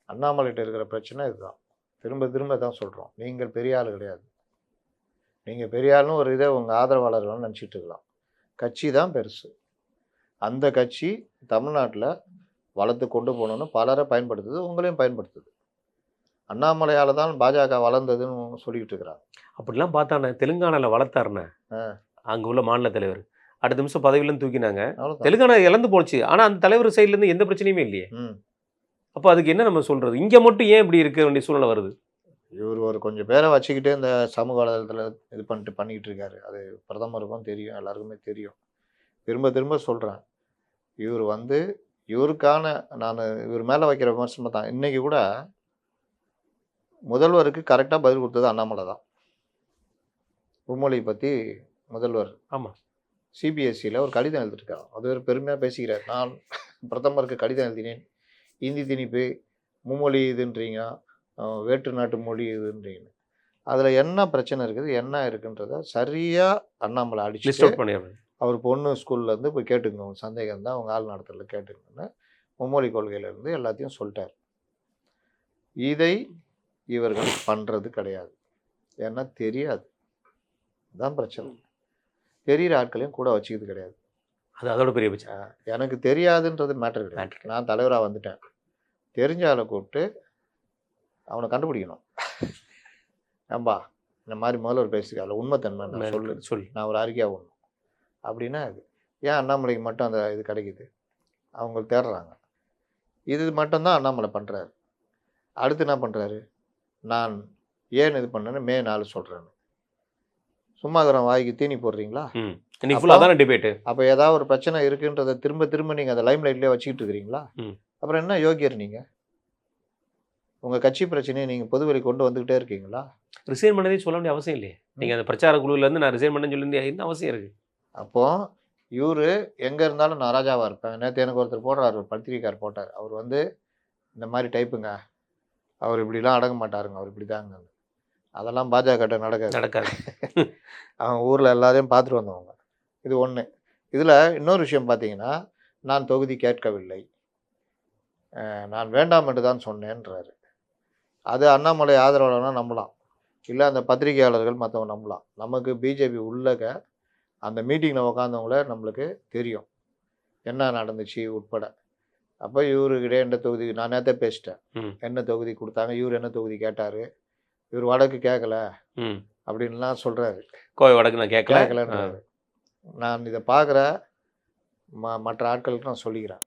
அண்ணாமலைகிட்ட இருக்கிற பிரச்சனை இதுதான். திரும்ப திரும்ப தான் சொல்கிறோம், நீங்கள் பெரிய ஆள் கிடையாது. நீங்கள் பெரிய ஆள்னு ஒரு இதை உங்கள் ஆதரவாளர்கள் நினச்சிட்டு இருக்கலாம். கட்சி தான் பெருசு. அந்த கட்சி தமிழ்நாட்டில் வளர்த்து கொண்டு போகணுன்னு பலரை பயன்படுத்துது, உங்களையும் பயன்படுத்துது. அண்ணாமலையால் தான் பாஜக வளர்ந்ததுன்னு சொல்லிக்கிட்டு இருக்கிறாங்க. அப்படிலாம் பார்த்தானே தெலுங்கானாவில் வளர்த்தாருண்ணே அங்கே உள்ள மாநில தலைவர். அடுத்த நிமிஷம் பதவியிலேருந்து தூக்கினாங்க. தெலுங்கானா இழந்து போச்சு. ஆனால் அந்த தலைவர் சைட்லேருந்து எந்த பிரச்சனையுமே இல்லையே. அப்போ அதுக்கு என்ன நம்ம சொல்கிறது? இங்கே மட்டும் ஏன் இப்படி இருக்க வேண்டிய சூழ்நிலை வருது? இவர் ஒரு கொஞ்சம் பேரை வச்சுக்கிட்டு இந்த சமூக வலைதளத்தில் இது பண்ணிக்கிட்டு இருக்காரு. அது பிரதமருக்கும் தெரியும், எல்லாருக்குமே தெரியும். திரும்ப திரும்ப சொல்கிறேன், இவர் இவருக்கான இவர் மேலே வைக்கிற விமர்சனம் தான். இன்றைக்கி கூட முதல்வருக்கு கரெக்டாக பதில் கொடுத்தது அண்ணாமலை தான். மும்மொழியை பற்றி முதல்வர் ஆமா. சிபிஎஸ்சியில் ஒரு கடிதம் எழுதிருக்காரு. அது ஒரு பெருமையாக பேசிக்கிறார். நான் பிரதமருக்கு கடிதம் எழுதினேன். இந்தி திணிப்பு, மும்மொழி இதுன்றீங்க, வேற்று நாட்டு மொழி இதுன்றீங்க. அதில் என்ன பிரச்சனை இருக்குது, என்ன இருக்குன்றத சரியாக அண்ணாமலை லிஸ்ட் அடிச்சுட்டு அவுட் பண்ணிடுறேன். அவர் பொண்ணு ஸ்கூல்லேருந்து போய் கேட்டுங்க, உங்க சந்தேகம் இருந்தால் அவங்க ஆள் நடத்துறதுல கேட்டுங்கன்னு மும்மொழி கொள்கையிலேருந்து எல்லாத்தையும் சொல்லிட்டார். இதை இவர்கள் பண்ணுறது கிடையாது. ஏன்னா தெரியாது. இதுதான் பிரச்சனை. தெரிகிற ஆட்களையும் கூட வச்சுக்கிறது கிடையாது. அது அதோட பெரிய பிரச்சனை. எனக்கு தெரியாதுன்றது மேட்டர் கிடையாது. Matter. நான் தலைவராக வந்துட்டேன். தெரிஞ்ச ஆளை கூப்பிட்டு அவனை கண்டுபிடிக்கணும். ஏம்பா இந்த மாதிரி முதல்வர் பேசுகிறேன், அதில் உண்மைத்தன்மை நான் சொல்லு, நான் ஒரு அறிக்கையாக ஒன்று அப்படின்னா அது ஏன் அண்ணாமலைக்கு மட்டும் அந்த இது கிடைக்குது? அவங்க தேடுறாங்க. இது மட்டும்தான் அண்ணாமலை பண்ணுறாரு. அடுத்து என்ன பண்ணுறாரு? நான் ஏன் இது பண்ணேன்னு மே 4 சொல்கிறேன்னு. சும்மா இருக்கிற வாய்க்கு தீனி போடுறீங்களா? இன்னைக்கு ஃபுல்லாக தானே டிபேட்டு. அப்போ ஏதாவது ஒரு பிரச்சனை இருக்குன்றதை திரும்ப திரும்ப நீங்கள் அந்த லைம் லைட்லேயே வச்சுக்கிட்டு இருக்கிறீங்களா? அப்புறம் என்ன யோகியர் நீங்கள்? உங்கள் கட்சி பிரச்சனையை நீங்கள் பொதுவெளி கொண்டு வந்துக்கிட்டே இருக்கீங்களா? ரிசைன் பண்ணதே சொல்ல வேண்டிய அவசியம் இல்லையே. நீங்கள் அந்த பிரச்சார குழுவிலேருந்து நான் ரிசைன் பண்ணேன்னு சொல்லி என்ன அவசியம் இருக்குது? அப்போது இவர் எங்கே இருந்தாலும் நான் ராஜாவாக இருப்பேன். நேற்று எனக்கு ஒருத்தர் போடுறாரு, ஒரு பத்திரிக்கையார் போட்டார். அவர் வந்து இந்த மாதிரி டைப்புங்க, அவர் இப்படிலாம் அடங்க மாட்டாருங்க, அவர் இப்படி தாங்க. அதெல்லாம் பாஜக நடக்காது. அவங்க ஊரில் எல்லாரையும் பார்த்துட்டு வந்தவங்க. இது ஒன்று. இதில் இன்னொரு விஷயம் பார்த்தீங்கன்னா, நான் தொகுதி கேட்கவில்லை, நான் வேண்டாம் என்று தான் சொன்னேன்றாரு. அது அண்ணாமலை ஆதரவாளர்னா நம்பலாம், இல்லை அந்த பத்திரிகையாளர்கள் மற்றவங்க நம்பலாம். நமக்கு பிஜேபி உள்ளக அந்த மீட்டிங்கில் உக்காந்தவங்கள நம்மளுக்கு தெரியும் என்ன நடந்துச்சு உட்பட. அப்போ இவருக்கிட்டே என்ன தொகுதி, நான் நேற்றே பேசிட்டேன், என்ன தொகுதி கொடுத்தாங்க, இவர் என்ன தொகுதி கேட்டார், இவர் வடக்கு கேட்கல அப்படின்லாம் சொல்கிறாரு. கோவை வடக்கு நான் கேட்கலன்றாரு. நான் இதை பார்க்குற மற்ற ஆட்களுக்கு நான் சொல்லிக்கிறேன்.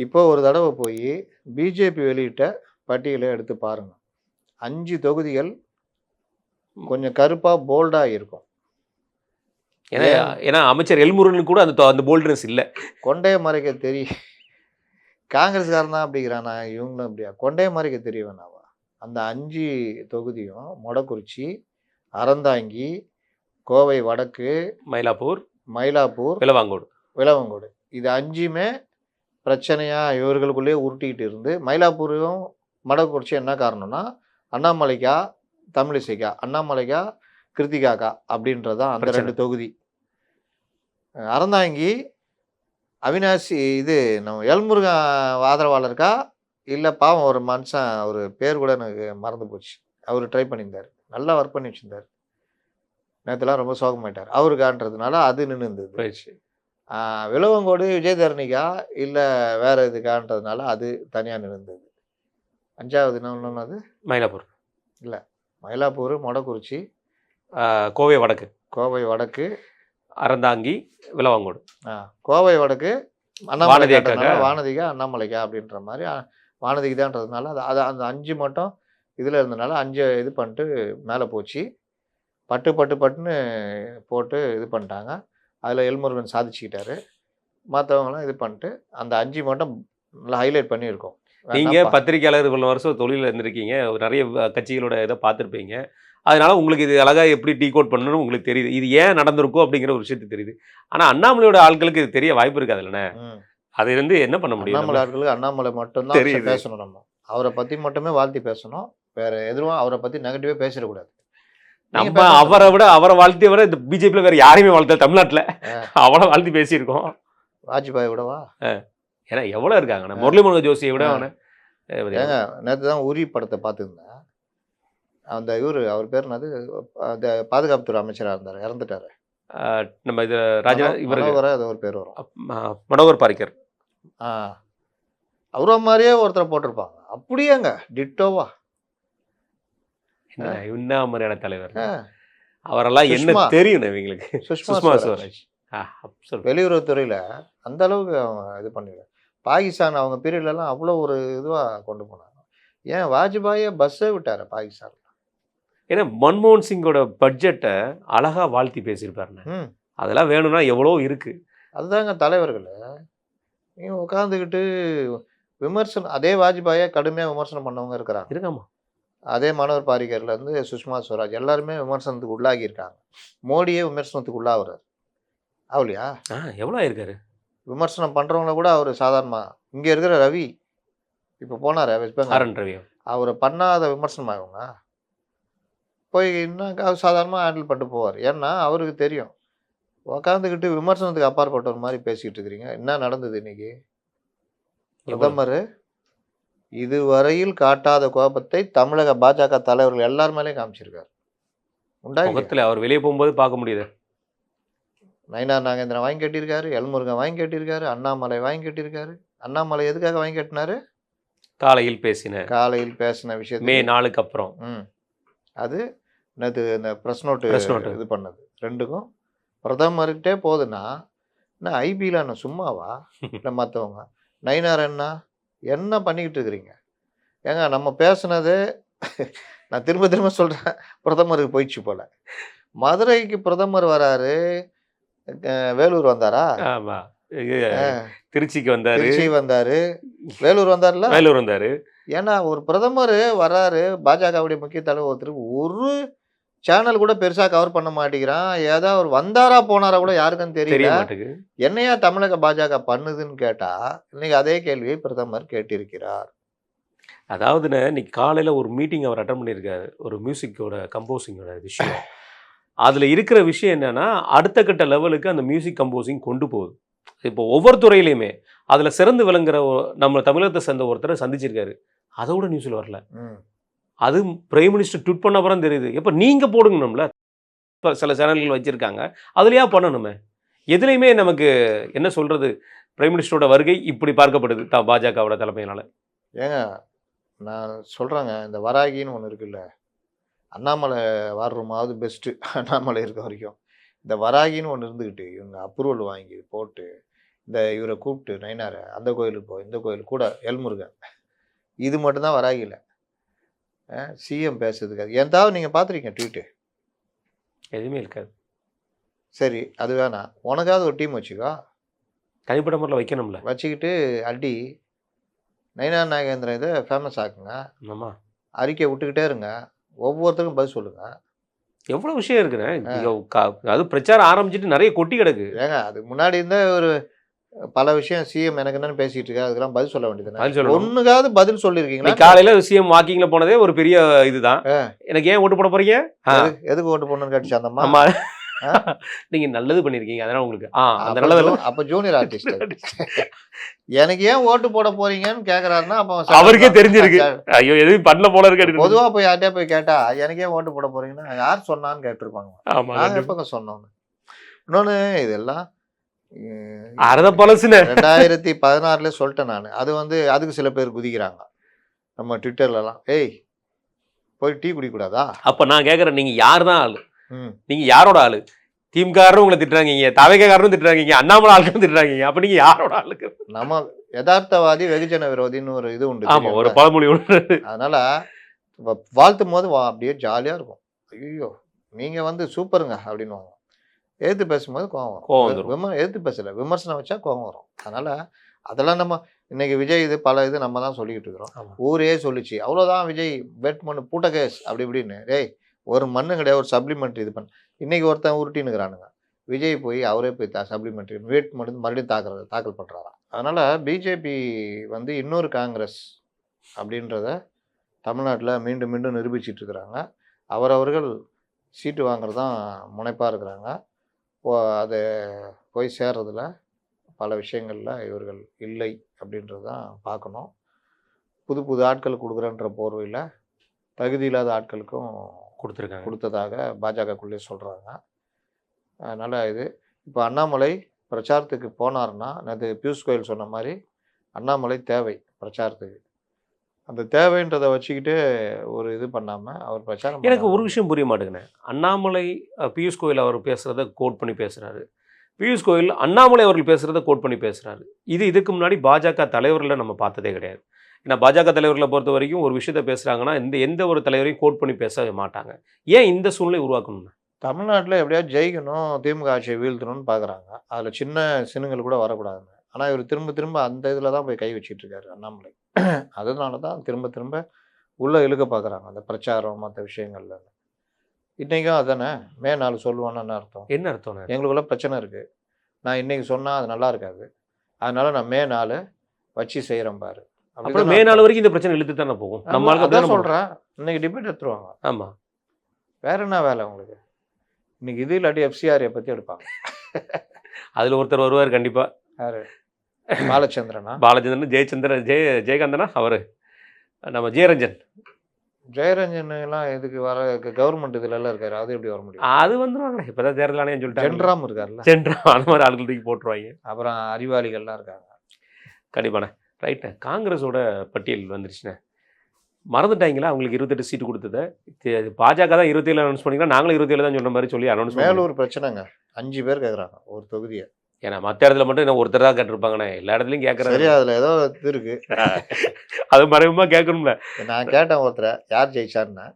இப்போ ஒரு தடவை போய் பிஜேபி வெளியிட்ட பட்டியலை எடுத்து பாருங்கள். 5 தொகுதிகள் கொஞ்சம் கருப்பாக போல்டாக இருக்கும். ஏன்னா அமைச்சர் எல்முருகன் கூட அந்த போல்ட்னஸ் இல்லை. கொண்டைய மறைக்க தெரியும். காங்கிரஸ்காரன் தான் அப்படிங்கிறானா, இவங்களும் அப்படியா? கொண்டைய மறைக்க தெரிய வேணாவா? அந்த 5 தொகுதியும் மொடக்குறிச்சி, அறந்தாங்கி, கோவை வடக்கு, மயிலாப்பூர், விளவங்கோடு, இது 5மே பிரச்சனையாக இவர்களுக்குள்ளேயே உருட்டிக்கிட்டு இருந்து, மயிலாப்பூரும் மொடக்குறிச்சி என்ன காரணம்னா அண்ணாமலைக்கா தமிழிசைக்கா, அண்ணாமலைக்கா கிருத்திகாக்கா அப்படின்றதான் அந்த 2 தொகுதி. அறந்தாங்கி அவினாசி இது நம்ம எல்முருகன் ஆதரவாளருக்கா, இல்லை பாவம் ஒரு மனுஷன், ஒரு பேர் கூட எனக்கு மறந்து போச்சு, அவர் ட்ரை பண்ணியிருந்தார், நல்லா ஒர்க் பண்ணி வச்சுருந்தார், நேற்றுலாம் ரொம்ப சோகமாயிட்டார், அவருக்கான்றதுனால அது நின்று போயிடுச்சு. விளவங்கோடு விஜயதரணிக்கா இல்லை வேறு இதுக்கான்றதுனால அது தனியாக நின்றுது. 5வது என்ன அது? மயிலாப்பூர் இல்லை, மயிலாப்பூர், மொடக்குறிச்சி, கோவை வடக்கு, அறந்தாங்கி, விளவங்கோடு. கோவை வடக்கு வானதிகா அண்ணாமலைக்கா அப்படின்ற மாதிரி வானதிக்கு தான்றதுனால அது அந்த 5 மட்டும் இதில் இருந்தனால 5 இது பண்ணிட்டு மேலே போச்சு. பட்டுன்னு போட்டு இது பண்ணிட்டாங்க. அதில் எல்முருகன் சாதிச்சுக்கிட்டாரு. மற்றவங்களாம் இது பண்ணிட்டு அந்த 5 மட்டும் நல்லா ஹைலைட் பண்ணியிருக்கோம். நீங்கள் பத்திரிகையாளர் இவ்வளோ வருஷம் தொழிலில் இருந்திருக்கீங்க, நிறைய கட்சிகளோட இதை பார்த்துருப்பீங்க. அதனால உங்களுக்கு இது அழகாக எப்படி டீகோட் பண்ணணும்னு உங்களுக்கு தெரியுது, இது ஏன் நடந்திருக்கும் அப்படிங்கிற ஒரு விஷயத்துக்கு தெரியுது. ஆனால் அண்ணாமலையோட ஆட்களுக்கு இது தெரிய வாய்ப்பு இருக்காது இல்லைண்ணே. அது வந்து என்ன பண்ண முடியும்? அண்ணாமலை ஆட்களுக்கு அண்ணாமலை மட்டும்தான் பேசணும். நம்ம அவரை பற்றி மட்டுமே வாழ்த்தி பேசணும், வேற எதுவும் அவரை பற்றி நெகட்டிவாக பேசிடக்கூடாது. நம்ம அவரை வாழ்த்திய வர இந்த பிஜேபியில் வேற யாரையுமே வாழ்த்த தமிழ்நாட்டில் அவரை வாழ்த்தி பேசியிருக்கோம். வாஜ்பாய் விடவா? ஏன்னா எவ்வளோ இருக்காங்கண்ணா, முரளி மனோகர் ஜோஷியை விட. ஏங்க நேற்று தான் உரி படத்தை பார்த்துருந்தேன். அந்த அவர் பேர் என்னது, அந்த பாதுகாப்புத்துறை அமைச்சராக இருந்தார், இறந்துட்டாரு. நம்ம இது ராஜா இவர அது ஒரு பேர் வரும், மனோகர் பாரிக்கர். அவரை மாதிரியே ஒருத்தரை போட்டிருப்பாங்க, அப்படியேங்க டிட்டோவா. என்ன மாதிரியான தலைவர் அவரெல்லாம் என்ன தெரியும் இவங்களுக்கு? சுஷ்மா ஸ்வராஜ் வெளியுறவுத்துறையில் அந்த அளவுக்கு அவங்க இது பண்ணிடுறாங்க. பாகிஸ்தான் அவங்க பீரியட்லலாம் அவ்வளோ ஒரு இதுவாக கொண்டு போனாங்க. ஏன் வாஜ்பாயை பஸ்ஸே விட்டார் பாகிஸ்தான்? ஏன்னா மன்மோகன் சிங்கோட பட்ஜெட்டை அழகாக வாழ்த்தி பேசியிருப்பாருண்ணே. அதெல்லாம் வேணும்னா எவ்வளோ இருக்குது. அதுதாங்க தலைவர்கள். உட்காந்துக்கிட்டு விமர்சனம், அதே வாஜ்பாயை கடுமையாக விமர்சனம் பண்ணவங்க இருக்காமா. அதே மனோகர் பாரிக்கர்லேருந்து சுஷ்மா ஸ்வராஜ் எல்லாருமே விமர்சனத்துக்கு உள்ளாகியிருக்காங்க. மோடியே விமர்சனத்துக்கு உள்ளாகுறாரு. ஆகலையா? எவ்வளோ ஆயிருக்காரு? விமர்சனம் பண்ணுறவங்கள கூட அவர் சாதாரணமா இங்கே இருக்கிற ரவி இப்போ போனார் வெஸ்ட் பெங்கால், ஆர்என் ரவி அவர் பண்ணாத விமர்சனம் ஆகுங்க. போய் இன்னும் அவர் சாதாரணமாக ஹேண்டில் பண்ணிட்டு போவார். ஏன்னா அவருக்கு தெரியும், உக்காந்துக்கிட்டு விமர்சனத்துக்கு அப்பாற்பட்ட மாதிரி பேசிக்கிட்டு இருக்கிறீங்க. என்ன நடந்தது இன்னைக்கு? பிரதமர் இதுவரையில் காட்டாத கோபத்தை தமிழக பாஜக தலைவர்கள் எல்லார் மேலேயும் காமிச்சிருக்காரு. முகத்தில் அவர் வெளியே போகும்போது பார்க்க முடியுது. நயினார் நாகேந்திரன் வாங்கி கட்டியிருக்காரு, எல்முருகன் வாங்கி கட்டியிருக்காரு, அண்ணாமலை வாங்கி கட்டியிருக்காரு. அண்ணாமலை எதுக்காக வாங்கி கட்டினாரு? காலையில் பேசின விஷயம் மே 4க்கு அப்புறம் அது நேற்று இந்த ப்ரெஸ் நோட்டு இது பண்ணது ரெண்டுக்கும் பிரதமர்கிட்டே போகுதுன்னா என்ன ஐபியில் என்ன சும்மாவா? இல்லை மற்றவங்க நயினார் என்ன பண்ணிக்கிட்டு இருக்கிறீங்க? ஏங்க நம்ம பேசுனது நான் திரும்ப திரும்ப சொல்கிறேன், பிரதமருக்கு போயிடுச்சு போல. மதுரைக்கு பிரதமர் வராரு, வேலூர் வந்தாரா? திருச்சிக்கு வந்தாரு, திருச்சி வந்தாரு, வேலூர் வந்தார்ல, வேலூர் வந்தாரு. ஏன்னா ஒரு பிரதமர் வராரு, பாஜகவுடைய முக்கிய தலைவர் ஒருத்தருக்கு ஒரு சேனல் கூட பெருசா கவர் பண்ண மாட்டேங்கிறான். ஏதோ அவர் வந்தாரா போனாரா கூட யாருக்கும் தெரியல. என்னையா தமிழக பாஜக பண்ணுதுன்னு கேட்டா இன்னைக்கு அதே கேள்வியை பிரதமர் கேட்டிருக்கிறார். அதாவதுன்னு இன்னைக்கு காலையில ஒரு மீட்டிங் அவர் அட்டன் பண்ணியிருக்காரு, ஒரு மியூசிக்கோட கம்போசிங்கோட விஷயம். அதுல இருக்கிற விஷயம் என்னன்னா, அடுத்த கட்ட லெவலுக்கு அந்த மியூசிக் கம்போசிங் கொண்டு போகுது. இப்போ ஒவ்வொரு துறையிலையுமே அதுல சிறந்து விளங்குற நம்ம தமிழகத்தை சேர்ந்த ஒருத்தரை சந்திச்சிருக்காரு. அதோட நியூஸ்ல வரல. அது பிரைம் மினிஸ்டர் ட்வீட் பண்ண அப்புறம் தெரியுது. எப்போ நீங்கள் போடுங்கணும்ல, இப்போ சில சேனல்கள் வச்சுருக்காங்க, அதுலையா பண்ணணுமே. எதுலேயுமே நமக்கு என்ன சொல்கிறது, பிரைம் மினிஸ்டரோட வருகை இப்படி பார்க்கப்படுது பாஜகவோட தலைமையினால். ஏங்க நான் சொல்கிறேங்க, இந்த வராகின்னு ஒன்று இருக்குல்ல, அண்ணாமலை வார்ரூமாவது பெஸ்ட்டு அண்ணாமலை இருக்க வரைக்கும். இந்த வராகின்னு ஒன்று இருந்துக்கிட்டு இவங்க அப்ரூவல் வாங்கி போட்டு இந்த இவரை கூப்பிட்டு நயினாரை அந்த கோயிலுக்கு போ, இந்த கோயிலுக்கு கூட எல்முருகன், இது மட்டும்தான் வராகியில் சிஎம் பேசுறதுக்காக. ஏதாவது நீங்கள் பார்த்துருக்கீங்க ட்வீட்டு? எதுவுமே இருக்காது. சரி அது வேணாம், உனக்காவது ஒரு டீம் வச்சுக்கோ, தனிப்பட்ட முறையில் வைக்கணும்ல, வச்சுக்கிட்டு அடி நயினார் நாகேந்திரன் இதை ஃபேமஸ் ஆக்குங்க. ஆமாம், அறிக்கை விட்டுக்கிட்டே இருங்க, ஒவ்வொருத்தருக்கும் பதில் சொல்லுங்க. எவ்வளோ விஷயம் இருக்குண்ணே. அது பிரச்சாரம் ஆரம்பிச்சுட்டு நிறைய கொட்டி கிடக்கு. ஏங்க அது முன்னாடி இருந்த ஒரு பல விஷயம் சிஎம் எனக்கு என்னன்னு பேசிட்டு இருக்காரு, அதுக்கெல்லாம் பதில் சொல்ல வேண்டியது. ஒண்ணுக்காவது பதில் சொல்லிருக்கீங்களா? காலையில சிஎம் வாக்கிங்ல போனதே ஒரு பெரிய இதுதான். எனக்கு ஏன் ஓட்டு போட போறீங்க, எதுக்கு ஓட்டு போடணும்னு கேட்டுச்சு அந்த அம்மா. நீங்க நல்லது பண்ணிருக்கீங்க அதனால உங்களுக்கு அந்த நல்லது. அப்ப ஜூனியர் ஆர்டிஸ்ட் எனக்கு ஏன் ஓட்டு போட போறீங்கன்னு கேக்குறாருன்னா அப்ப அவருக்கே தெரிஞ்சிருக்கு, ஐயோ எதுவும் பண்ணல போல இருக்கு. பொதுவா போய் யார்கிட்டயா போய் கேட்டா எனக்கு ஏன் ஓட்டு போட போறீங்கன்னா யார் சொன்னான்னு கேட்டிருப்பாங்க. நாங்க எப்பங்க சொன்னோம்? இன்னொன்னு இதெல்லாம் 2016 சொல்லிட்டேன் நான். அது அதுக்கு சில பேர் குதிக்கிறாங்க நம்ம ட்விட்டர்லலாம், ஏய் போய் டீ குடிக்கூடாதா? அப்ப நான் கேட்கறேன், நீங்க யார் தான் ஆளு? நீங்க யாரோட ஆளு? திமுககாரரும் உங்களை திட்டுறாங்க, தவைக்காரரும் திட்டுறாங்க, அண்ணாமலை ஆளுக்கும் திட்டுறாங்க. அப்ப நீங்க யாரோட ஆளுக்கு? நம்ம யதார்த்தவாதி வெகுஜன விரோதின்னு ஒரு இது உண்டு. ஆமா, ஒரு பழமொழி உண்டு. அதனால வாழ்த்தும் போது அப்படியே ஜாலியா இருக்கும். ஐயோ நீங்க சூப்பருங்க அப்படின்னுவாங்க. எதிர்த்து பேசும்போது கோவம். எதிர்த்து பேசல, விமர்சனம் வச்சா கோவம் வரும். அதனால அதெல்லாம் நம்ம இன்னைக்கு விஜய் இது பல இது நம்ம தான் சொல்லிக்கிட்டு இருக்கிறோம். ஊரே சொல்லிச்சு அவ்வளோதான் விஜய் வேட்மனு பூட்ட கேஸ் அப்படி இப்படின்னு. டேய் ஒரு மண்ணு கிடையாது, ஒரு சப்ளிமெண்ட்ரி இது பண்ண. இன்னைக்கு ஒருத்தன் உருட்டின்னுக்கிறானுங்க, விஜய் போய் அவரே போய் சப்ளிமெண்ட்ரி வேட்மனு மறுபடியும் தாக்கல் பண்ணுறாராம். அதனால பிஜேபி இன்னொரு காங்கிரஸ் அப்படின்றத தமிழ்நாட்டில் மீண்டும் மீண்டும் நிரூபிச்சிட்டு இருக்கிறாங்க. அவரவர்கள் சீட்டு வாங்குறது தான் முனைப்பாக இருக்கிறாங்க. அதை போய் சேர்றதுல பல விஷயங்களில் இவர்கள் இல்லை அப்படின்றது தான் பார்க்கணும். புது புது ஆட்கள் கொடுக்குறன்ற போர்வையில் தகுதி இல்லாத ஆட்களுக்கும் கொடுத்ததாக பாஜகக்குள்ளே சொல்கிறாங்க. அதனால் இது இப்போ அண்ணாமலை பிரச்சாரத்துக்கு போனார்னா, நேற்று பியூஷ் கோயல் சொன்ன மாதிரி அண்ணாமலை தேவை பிரச்சாரத்துக்கு. அந்த தேவைன்றதை வச்சுக்கிட்டு ஒரு இது பண்ணாமல் அவர் பிரச்சாரம். எனக்கு ஒரு விஷயம் புரிய மாட்டேங்குண்ணே. அண்ணாமலை பியூஷ் கோயல் அவர் பேசுகிறத கோட் பண்ணி பேசுகிறாரு, பியூஷ் கோயல் அண்ணாமலை அவர்கள் பேசுகிறத கோட் பண்ணி பேசுகிறாரு. இதுக்கு முன்னாடி பாஜக தலைவர்களை நம்ம பார்த்ததே கிடையாது. ஏன்னா பாஜக தலைவர்களை பொறுத்த வரைக்கும் ஒரு விஷயத்த பேசுகிறாங்கன்னா எந்த ஒரு தலைவரையும் கோட் பண்ணி பேச மாட்டாங்க. ஏன் இந்த சூழ்நிலை உருவாக்கணும்னு? தமிழ்நாட்டில் எப்படியாவது ஜெயிக்கணும், திமுக ஆட்சியை வீழ்த்தணும்னு பார்க்குறாங்க. அதில் சின்ன சின்னங்கள் கூட வரக்கூடாதுங்க. ஆனால் இவர் திரும்ப திரும்ப அந்த இதில் தான் போய் கை வச்சிட்டு இருக்காரு அண்ணாமலை. அதனால தான் திரும்ப திரும்ப உள்ளே இழுக்க பார்க்குறாங்க அந்த பிரச்சாரம் மற்ற விஷயங்கள்ல. இன்றைக்கும் அதானே மே 4 சொல்லுவோன்னு என்ன அர்த்தம்? என்ன அர்த்தம்? எங்களுக்குள்ள பிரச்சனை இருக்குது, நான் இன்னைக்கு சொன்னால் அது நல்லா இருக்காது, அதனால நான் மே 4 வச்சு செய்கிறேன் பாரு. அப்புறம் மே 4 வரைக்கும் இந்த பிரச்சனை இழுத்து தானே போகும். நம்மளுக்கு அதான் சொல்கிறேன். இன்னைக்கு டிபேட் எடுத்துருவாங்க. ஆமாம், வேற என்ன வேலை உங்களுக்கு? இன்னைக்கு இது இல்லாட்டி எஃப்சிஆரை பற்றி எடுப்பாங்க. அதில் ஒருத்தர் வருவார் கண்டிப்பாக. யாரு? பாலச்சந்திரனா? பாலச்சந்திரன், ஜெயகாந்தனா, அவர் நம்ம ஜெயரஞ்சன். ஜெயரஞ்சன் எல்லாம் இதுக்கு வர கவர்மெண்ட் இதுல எல்லாம் இருக்காரு, அது எப்படி வர முடியும்? அது வந்துருவாங்களே, இப்போதான் தேர்தல் ஆணையம் சொல்லிட்டாங்க. ஜென்ராம் இருக்காருல்ல, ஜென்ராம் அந்த மாதிரி ஆட்கள் தூக்கி போட்டுருவாங்க. அப்புறம் அறிவாளிகள்லாம் இருக்காங்க. கண்டிப்பாண்ணே. ரைட்டு. காங்கிரஸோட பட்டியல் வந்துருச்சுண்ணே. மறந்துட்டாங்களா அவங்களுக்கு 28 சீட்டு கொடுத்தது? பாஜக தான் 27 அனௌன்ஸ் பண்ணிங்கன்னா நாங்களும் 27 தான் சொன்ன மாதிரி சொல்லி அனௌன்ஸ் பண்ணி. மேலூர் பிரச்சனைங்க, 5 பேர் கேட்குறாங்க ஒரு தொகுதியை. ஏன்னா மற்ற இடத்துல மட்டும் என்ன ஒருத்தர் தான் கேட்டிருப்பாங்கண்ணே, எல்லா இடத்துலையும் கேட்குறாங்க. சரி, அதில் ஏதோ இது இருக்கு, அது மறைமுகமாக கேட்கணும்ல. நான் கேட்டேன் ஒருத்தரை, யார் ஜெயிச்சாருன்னா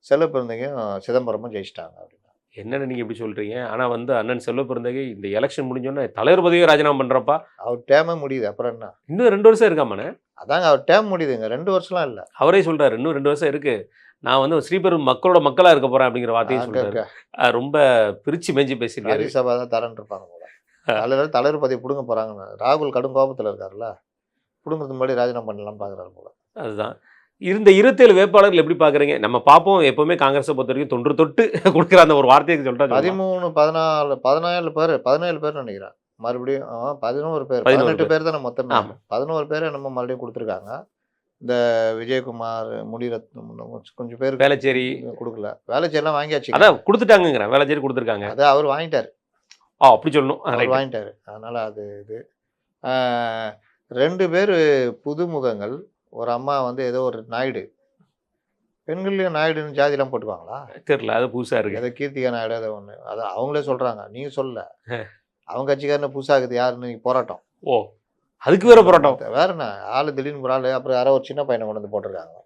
செல்வ பிறந்தகையும் சிதம்பரமும் ஜெயிச்சிட்டாங்க அப்படின்னா. என்னென்ன நீங்கள் இப்படி சொல்கிறீங்க? ஆனால் வந்து அண்ணன் செல்வ பிறந்தகை இந்த எலெக்ஷன் முடிஞ்சோன்னே தலைவர் பதவியை ராஜினாமா பண்ணுறப்பா. அவர் டேமே முடியுது, அப்புறம் என்ன? இன்னும் 2 வருஷம் இருக்காமண்ணே. அதாங்க அவர் டேம் முடியுதுங்க, 2 வருஷம்லாம் இல்லை. அவரே சொல்கிறார் இன்னும் 2 வருஷம் இருக்குது, நான் வந்து ஸ்ரீபெரும் மக்களோட மக்களாக இருக்க போகிறேன் அப்படிங்கிற வார்த்தையும் சொல்கிறாரு. ரொம்ப பிரித்து மேய்ஞ்சி பேசியிருக்காரு. ராஜ்யசபா தான் தரேன் இருப்பாங்க போல. தலைவர் பதவி பிடுங்க போகிறாங்கன்னு ராகுல் கடும் கோபத்தில் இருக்காருல்ல, பிடுங்கிறது முன்னாடி ராஜினாமா பண்ணலாம் பார்க்குறாரு போல. அதுதான். இருந்த 27 வேட்பாளர்கள் எப்படி பார்க்குறீங்க? நம்ம பார்ப்போம் எப்போவுமே காங்கிரஸை பொறுத்த வரைக்கும் தொன்று தொட்டு கொடுக்குற அந்த ஒரு வார்த்தையை சொல்கிறேன். 13, 14, 17 பேர் நினைக்கிறேன். மறுபடியும் 11 பேர், 18 பேர் தானே மொத்தமே. 11 பேர் நம்ம மறுபடியும் கொடுத்துருக்காங்க. இந்த விஜயகுமார், முனிரத்னம் கொஞ்சம் பேர் வேளச்சேரி கொடுக்கல. வேளச்சேரிலாம் வாங்கியாச்சு. அதான் கொடுத்துட்டாங்கிறேன், வேளச்சேரி கொடுத்துருக்காங்க. அதை அவர் வாங்கிட்டார். அப்படி சொல்லணும், அவர் வாங்கிட்டாரு. அதனால் அது இது 2 பேர் புதுமுகங்கள். ஒரு அம்மா வந்து ஏதோ ஒரு நாயுடு, பெண்கள்லையும் நாயுடுன்னு ஜாதிலாம் போட்டுக்குவாங்களா தெரியல, அது புதுசாக இருக்குது. ஏதோ கீர்த்திகா நாயுடு ஏதோ ஒன்று, அதை அவங்களே சொல்கிறாங்க, நீங்கள் சொல்லல. அவங்க கட்சிக்காரன்னு புதுசாகுது யாருன்னு போராட்டம். ஓ, அதுக்கு வேற போராட்டம்? வேற என்ன ஆள் திடீர்னு ஒரு ஆள், அப்புறம் யாரோ ஒரு சின்ன பையனை கொண்டு வந்து போட்டிருக்காங்க.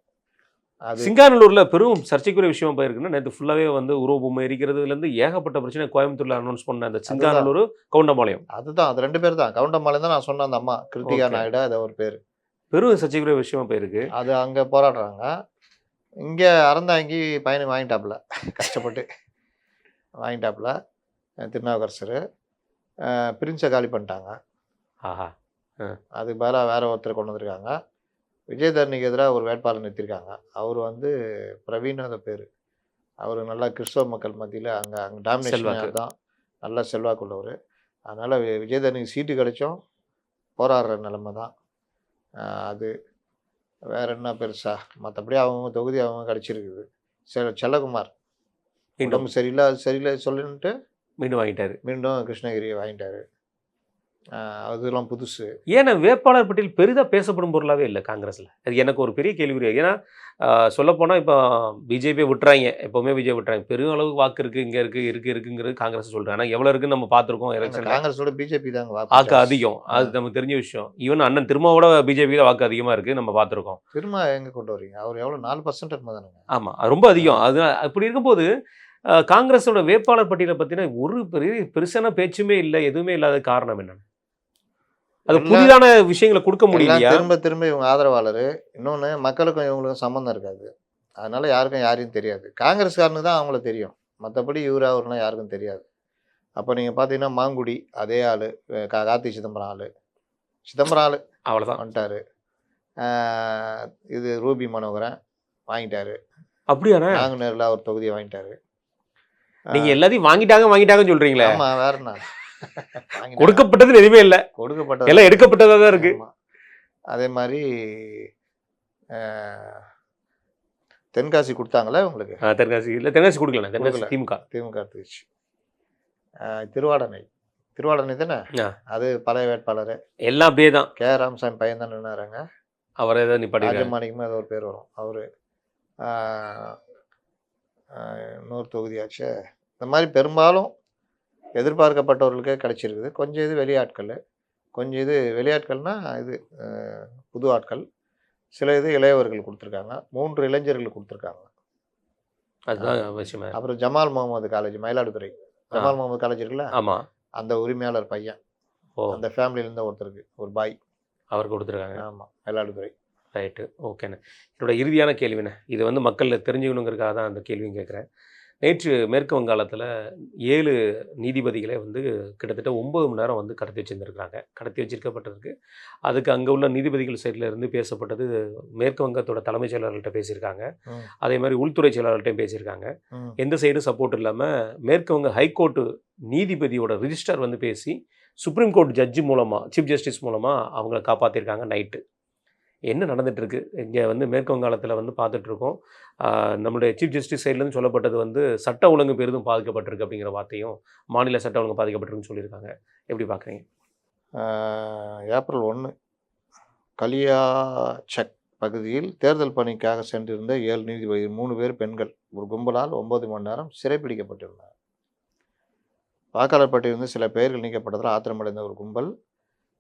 அது சிங்காநல்லூர்ல பெரும் சர்ச்சைக்குரிய விஷயமா போயிருக்குன்னா, நேற்று ஃபுல்லாவே வந்து உருவபொம்மை எரிக்கிறதுலேருந்து ஏகப்பட்ட பிரச்சனை கோயம்புத்தூர்ல அனௌன்ஸ் பண்ண அந்த சிங்காநல்லூர் கவுண்டம்பாளையம். அதுதான், அது 2 பேர் தான். கவுண்டம்பாளையம் தான் நான் சொன்ன அந்த அம்மா, கிருத்திகா நாயுடு ஏதோ ஒரு பேர். பெரும் சர்ச்சைக்குரிய விஷயமா போயிருக்கு. அது அங்கே போராடுறாங்க. இங்கே அறந்தாங்கி பையனுக்கு வாங்கிட்டாப்புல, கஷ்டப்பட்டு வாங்கிட்டாப்புல திருநாவுக்கரசர். பிரின்ஸை காலி பண்ணிட்டாங்க. ஆஹா. அதுக்கு பதிலாக வேற ஒருத்தர் கொண்டு வந்திருக்காங்க. விஜயதரணிக்கு எதிராக ஒரு வேட்பாளர் நிறுத்திருக்காங்க. அவர் வந்து பிரவீன் அந்த பேர். அவர் நல்லா கிறிஸ்தவ மக்கள் மத்தியில் அங்கே டாமினேஷன் தான், நல்ல செல்வாக்குள்ளவர். அதனால் விஜயதரணிக்கு சீட்டு கிடைச்சும் போராடுற நிலைமை தான் அது. வேற என்ன பெருசா? மற்றபடி அவங்க தொகுதி அவங்க கிடச்சிருக்குது. செல்லகுமார் உடம்பு சரியில்லை, அது சரியில்லை சொல்லிட்டு மீண்டும் வாங்கிட்டாரு. மீண்டும் கிருஷ்ணகிரியை வாங்கிட்டாரு. அதெல்லாம் புதுசு. ஏன்னா வேட்பாளர் பட்டியல் பெரிதாக பேசப்படும் பொருளாகவே இல்லை காங்கிரஸில். அது எனக்கு ஒரு பெரிய கேள்வி. ஏன்னா சொல்லப்போனால் இப்போ பிஜேபியை விட்டுறாங்க, எப்போவுமே விஜய் விட்டுறாங்க. பெரும் அளவுக்கு வாக்கு இருக்குது, இங்கே இருக்குங்கிறது காங்கிரஸ் சொல்கிறாங்க. ஆனால் எவ்வளோ இருக்குன்னு நம்ம பார்த்துருக்கோம் எலெக்ஷன். காங்கிரஸோட பிஜேபி தாங்க வாக்கு அதிகம், அது நமக்கு தெரிஞ்ச விஷயம். ஈவன் அண்ணன் திருமாவோட பிஜேபி தான் வாக்கு அதிகமாக இருக்குது, நம்ம பார்த்துருக்கோம். திரும்ப எங்கே கொண்டு வரீங்க? அவர் எவ்வளோ 4% தானுங்க. ஆமாம், ரொம்ப அதிகம். அது அப்படி இருக்கும்போது காங்கிரஸோட வேட்பாளர் பட்டியலை பற்றின ஒரு பெருசான பேச்சுமே இல்லை, எதுவுமே இல்லாத காரணம் என்னன்னு? அது புதிதான விஷயங்களை கொடுக்க முடியல. திரும்ப இவங்க ஆதரவாளர். இன்னொன்று, மக்களுக்கும் இவங்களுக்கும் சம்மந்தம் இருக்காது. அதனால யாருக்கும் யாரையும் தெரியாது. காங்கிரஸ்காரனுக்கு தான் அவங்கள தெரியும், மற்றபடி இவர் அவர்னா யாருக்கும் தெரியாது. அப்போ நீங்கள் பார்த்தீங்கன்னா மாங்குடி அதே ஆள், கார்த்தி சிதம்பரம் ஆள் அவ்வளோதான் வந்துட்டார். இது ரூபி மனோகரன் வாங்கிட்டாரு. அப்படியாண்ணா? நாங்குநேரில் அவர் தொகுதியை வாங்கிட்டாரு. நீங்கள் எல்லாத்தையும் வாங்கிட்டாங்கன்னு சொல்கிறீங்களே? ஆமாம், வேற என்ன, கொடுக்கப்பட்டது எதுவுமே இல்லை, கொடுக்கப்பட்டது எல்லாம் எடுக்கப்பட்டதாக தான் இருக்கு. அதே மாதிரி தென்காசி கொடுத்தாங்களே உங்களுக்கு? தென்காசி இல்லை, தென்காசி கொடுக்கல. தென்காசி திமுக எடுத்துக்கிச்சு. திருவாடனை தானே, அது பழைய வேட்பாளர். எல்லாம் அப்படியே தான். கே ராமசாமி பையன் தான் நின்னாருங்க. அவரே தான் நிப்பாட்டி, ராஜமாணிக்கமாக ஏதோ ஒரு பேர் வரும். அவர் இன்னொரு தொகுதியாச்சு. இந்த மாதிரி பெரும்பாலும் எதிர்பார்க்கப்பட்டவர்களுக்கே கிடைச்சிருக்குது. கொஞ்சம் இது வெளியாட்கள், கொஞ்சம் இது வெளியாட்கள்னா இது புது ஆட்கள், சில இது இளையவர்கள் கொடுத்துருக்காங்க. 3 இளைஞர்கள் கொடுத்துருக்காங்க. அதுதான் விஷயம். அப்புறம் ஜமால் முகமது காலேஜ், மயிலாடுதுறை ஜமால் முகமது காலேஜ் இருக்குல்ல, ஆமாம், அந்த உரிமையாளர் பையன், அந்த ஃபேமிலியிலேருந்து ஒருத்தருக்கு ஒரு பாய் அவர் கொடுத்துருக்காங்க. ஆமாம், மயிலாடுதுறை. ரைட்டு. ஓகேண்ணே. என்னோட இறுதியான கேள்விண்ணே. இது வந்து மக்கள் தெரிஞ்சுக்கணுங்கிறதுக்காக தான் அந்த கேள்வியும் கேட்குறேன். நேற்று மேற்கு வங்காளத்தில 7 நீதிபதிகளே வந்து கிட்டத்தட்ட 9 மணி நேரம் வந்து கடத்தி வச்சிருந்திருக்காங்க. கடத்தி வச்சிருக்கப்பட்டிருக்கு. அதுக்கு அங்க உள்ள நீதிபதிகள் சைட்ல இருந்து பேசப்பட்டது, மேற்கு வங்கத்தோட தலைமைச் செயலாளர்கிட்ட பேசியிருக்காங்க. ம். அதே மாரி உள்துறை செயலாளர்ட்டயும் பேசியிருக்காங்க. ம். எந்த சைடும் சப்போர்ட் இல்லாம மேற்கு வங்க ஹைகோர்ட் நீதிபதியோட ரிஜிஸ்ட்ரார் வந்து பேசி, சுப்ரீம் கோர்ட் ஜட்ஜ் மூலமா, சீஃப் ஜஸ்டிஸ் மூலமா அவங்கள காப்பாத்தியிருக்காங்க நைட்டு. என்ன நடந்துட்டு இருக்கு? இங்க வந்து மேற்கு வங்காளத்தில வந்து பார்த்துட்டு இருக்கோம். நம்முடைய சீஃப் ஜஸ்டிஸ் சைட்லேருந்து சொல்லப்பட்டது வந்து சட்ட ஒழுங்கு பெரிதும் பாதிக்கப்பட்டிருக்கு அப்படிங்கிற வார்த்தையும், மாநில சட்ட ஒழுங்கு பாதிக்கப்பட்டிருக்குன்னு சொல்லியிருக்காங்க. எப்படி பார்க்குறீங்க? ஏப்ரல் 1 கலியாச்சக் பகுதியில் தேர்தல் பணிக்காக சென்றிருந்த 7 நீதிபதிகள் 3 பேர் பெண்கள் ஒரு கும்பலால் 9 மணி நேரம் சிறைப்பிடிக்கப்பட்டிருந்தார். வாக்காளர் பட்டியலிருந்து சில பெயர்கள் நீக்கப்பட்டதால் ஆத்திரமடைந்த ஒரு கும்பல்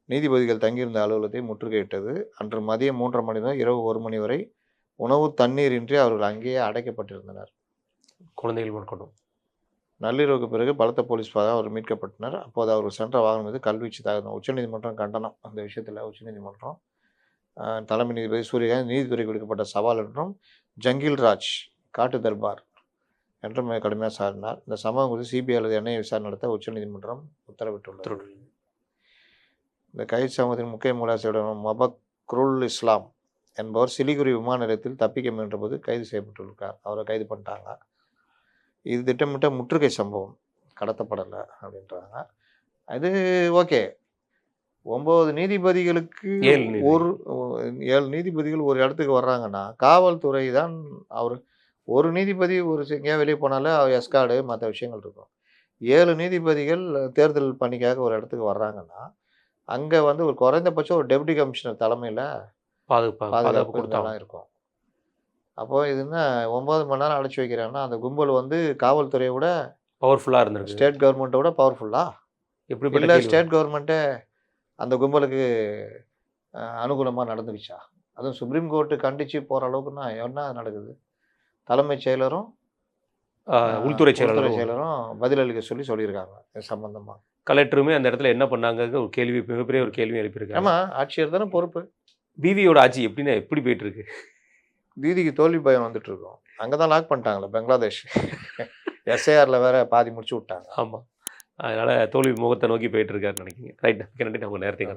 நீதிபதிகள் தங்கியிருந்த அலுவலகத்தை முற்றுகையிட்டது. அன்று மதியம் 3:30 மணி முதல் இரவு 1 மணி வரை உணவு, தண்ணீர் இன்றி அவர்கள் அங்கேயே அடைக்கப்பட்டிருந்தனர். குழந்தைகள் முதற்கொண்டும். நள்ளிரவுக்கு பிறகு பலத்த போலீஸ் அவர் மீட்கப்பட்டனர். அப்போது அவர்கள் சென்ற வாகனம் மீது கல்வீச்சு தாக்குதல். உச்சநீதிமன்றம் கண்டனம் அந்த விஷயத்தில். உச்சநீதிமன்றம் தலைமை நீதிபதி சூரியகாந்த் நீதித்துறைக்கு விடுக்கப்பட்ட சவால் என்றும், ஜங்கில் ராஜ் காட்டு தர்பார் என்றும் கடுமையாக சாடினார். இந்த சம்பவம் குறித்து சிபிஐ அல்லது என்ஐஏ விசாரணை நடத்த உச்சநீதிமன்றம் உத்தரவிட்டுள்ளது. இந்த கைது சம்பவத்தின் முக்கிய மூலாசிரியர் மபக்ருல் இஸ்லாம் என்பவர் சிலிகுரி விமான நிலையத்தில் தப்பிக்க முயன்றபோது கைது செய்யப்பட்டிருக்கார். அவரை கைது பண்ணிட்டாங்க. இது திட்டமிட்ட முற்றுகை சம்பவம், கடத்தப்படலை அப்படின்றாங்க. அது ஓகே. 9 நீதிபதிகளுக்கு 7 நீதிபதிகள் ஒரு இடத்துக்கு வர்றாங்கன்னா, காவல்துறை தான் அவர் ஒரு நீதிபதி எங்கேயா வெளியே போனாலே எஸ்கார்டு மற்ற விஷயங்கள் இருக்கும். 7 நீதிபதிகள் தேர்தல் பணிக்காக ஒரு இடத்துக்கு வர்றாங்கன்னா, அங்கே வந்து ஒரு குறைந்தபட்சம் ஒரு டெப்டி கமிஷனர் தலைமையில் பாதுகாப்பு கொடுத்தாலும் இருக்கும். அப்போது இது என்ன 9 மணி நேரம் அழைச்சி வைக்கிறாங்கன்னா, அந்த கும்பல் வந்து காவல்துறையை விட பவர்ஃபுல்லாக இருந்திருக்கு. ஸ்டேட் கவர்மெண்ட்டை விட பவர்ஃபுல்லா? இல்லை ஸ்டேட் கவர்மெண்ட்டே அந்த கும்பலுக்கு அனுகூலமாக நடந்துருச்சா? அதுவும் சுப்ரீம் கோர்ட்டு கண்டித்து போகிற அளவுக்குன்னா என்ன நடக்குது? தலைமைச் செயலரும் உள்துறை செயலரும் பதிலளிக்க சொல்லியிருக்காங்க இது சம்பந்தமாக. கலெக்டருமே அந்த இடத்துல என்ன பண்ணாங்க ஒரு கேள்வி, மிகப்பெரிய ஒரு கேள்வி எழுப்பியிருக்காங்க. ஆமாம், ஆட்சியர் தானே பொறுப்பு. பிவியோட ஆட்சி எப்படி போயிட்டு இருக்கு? தீதிக்கு தோல்வி பயம் வந்துட்டு இருக்கோம். அங்கே தான் லாக் பண்ணிட்டாங்களே பெங்களாதேஷ். எஸ்ஐஆரில் வேற பாதி முடிச்சு விட்டாங்க. ஆமாம், அதனால் தோல்வி முகத்தை நோக்கி போயிட்டு இருக்காருன்னு நினைக்கிறீங்க. ரைட், நன்றி. உங்கள் நேரத்தை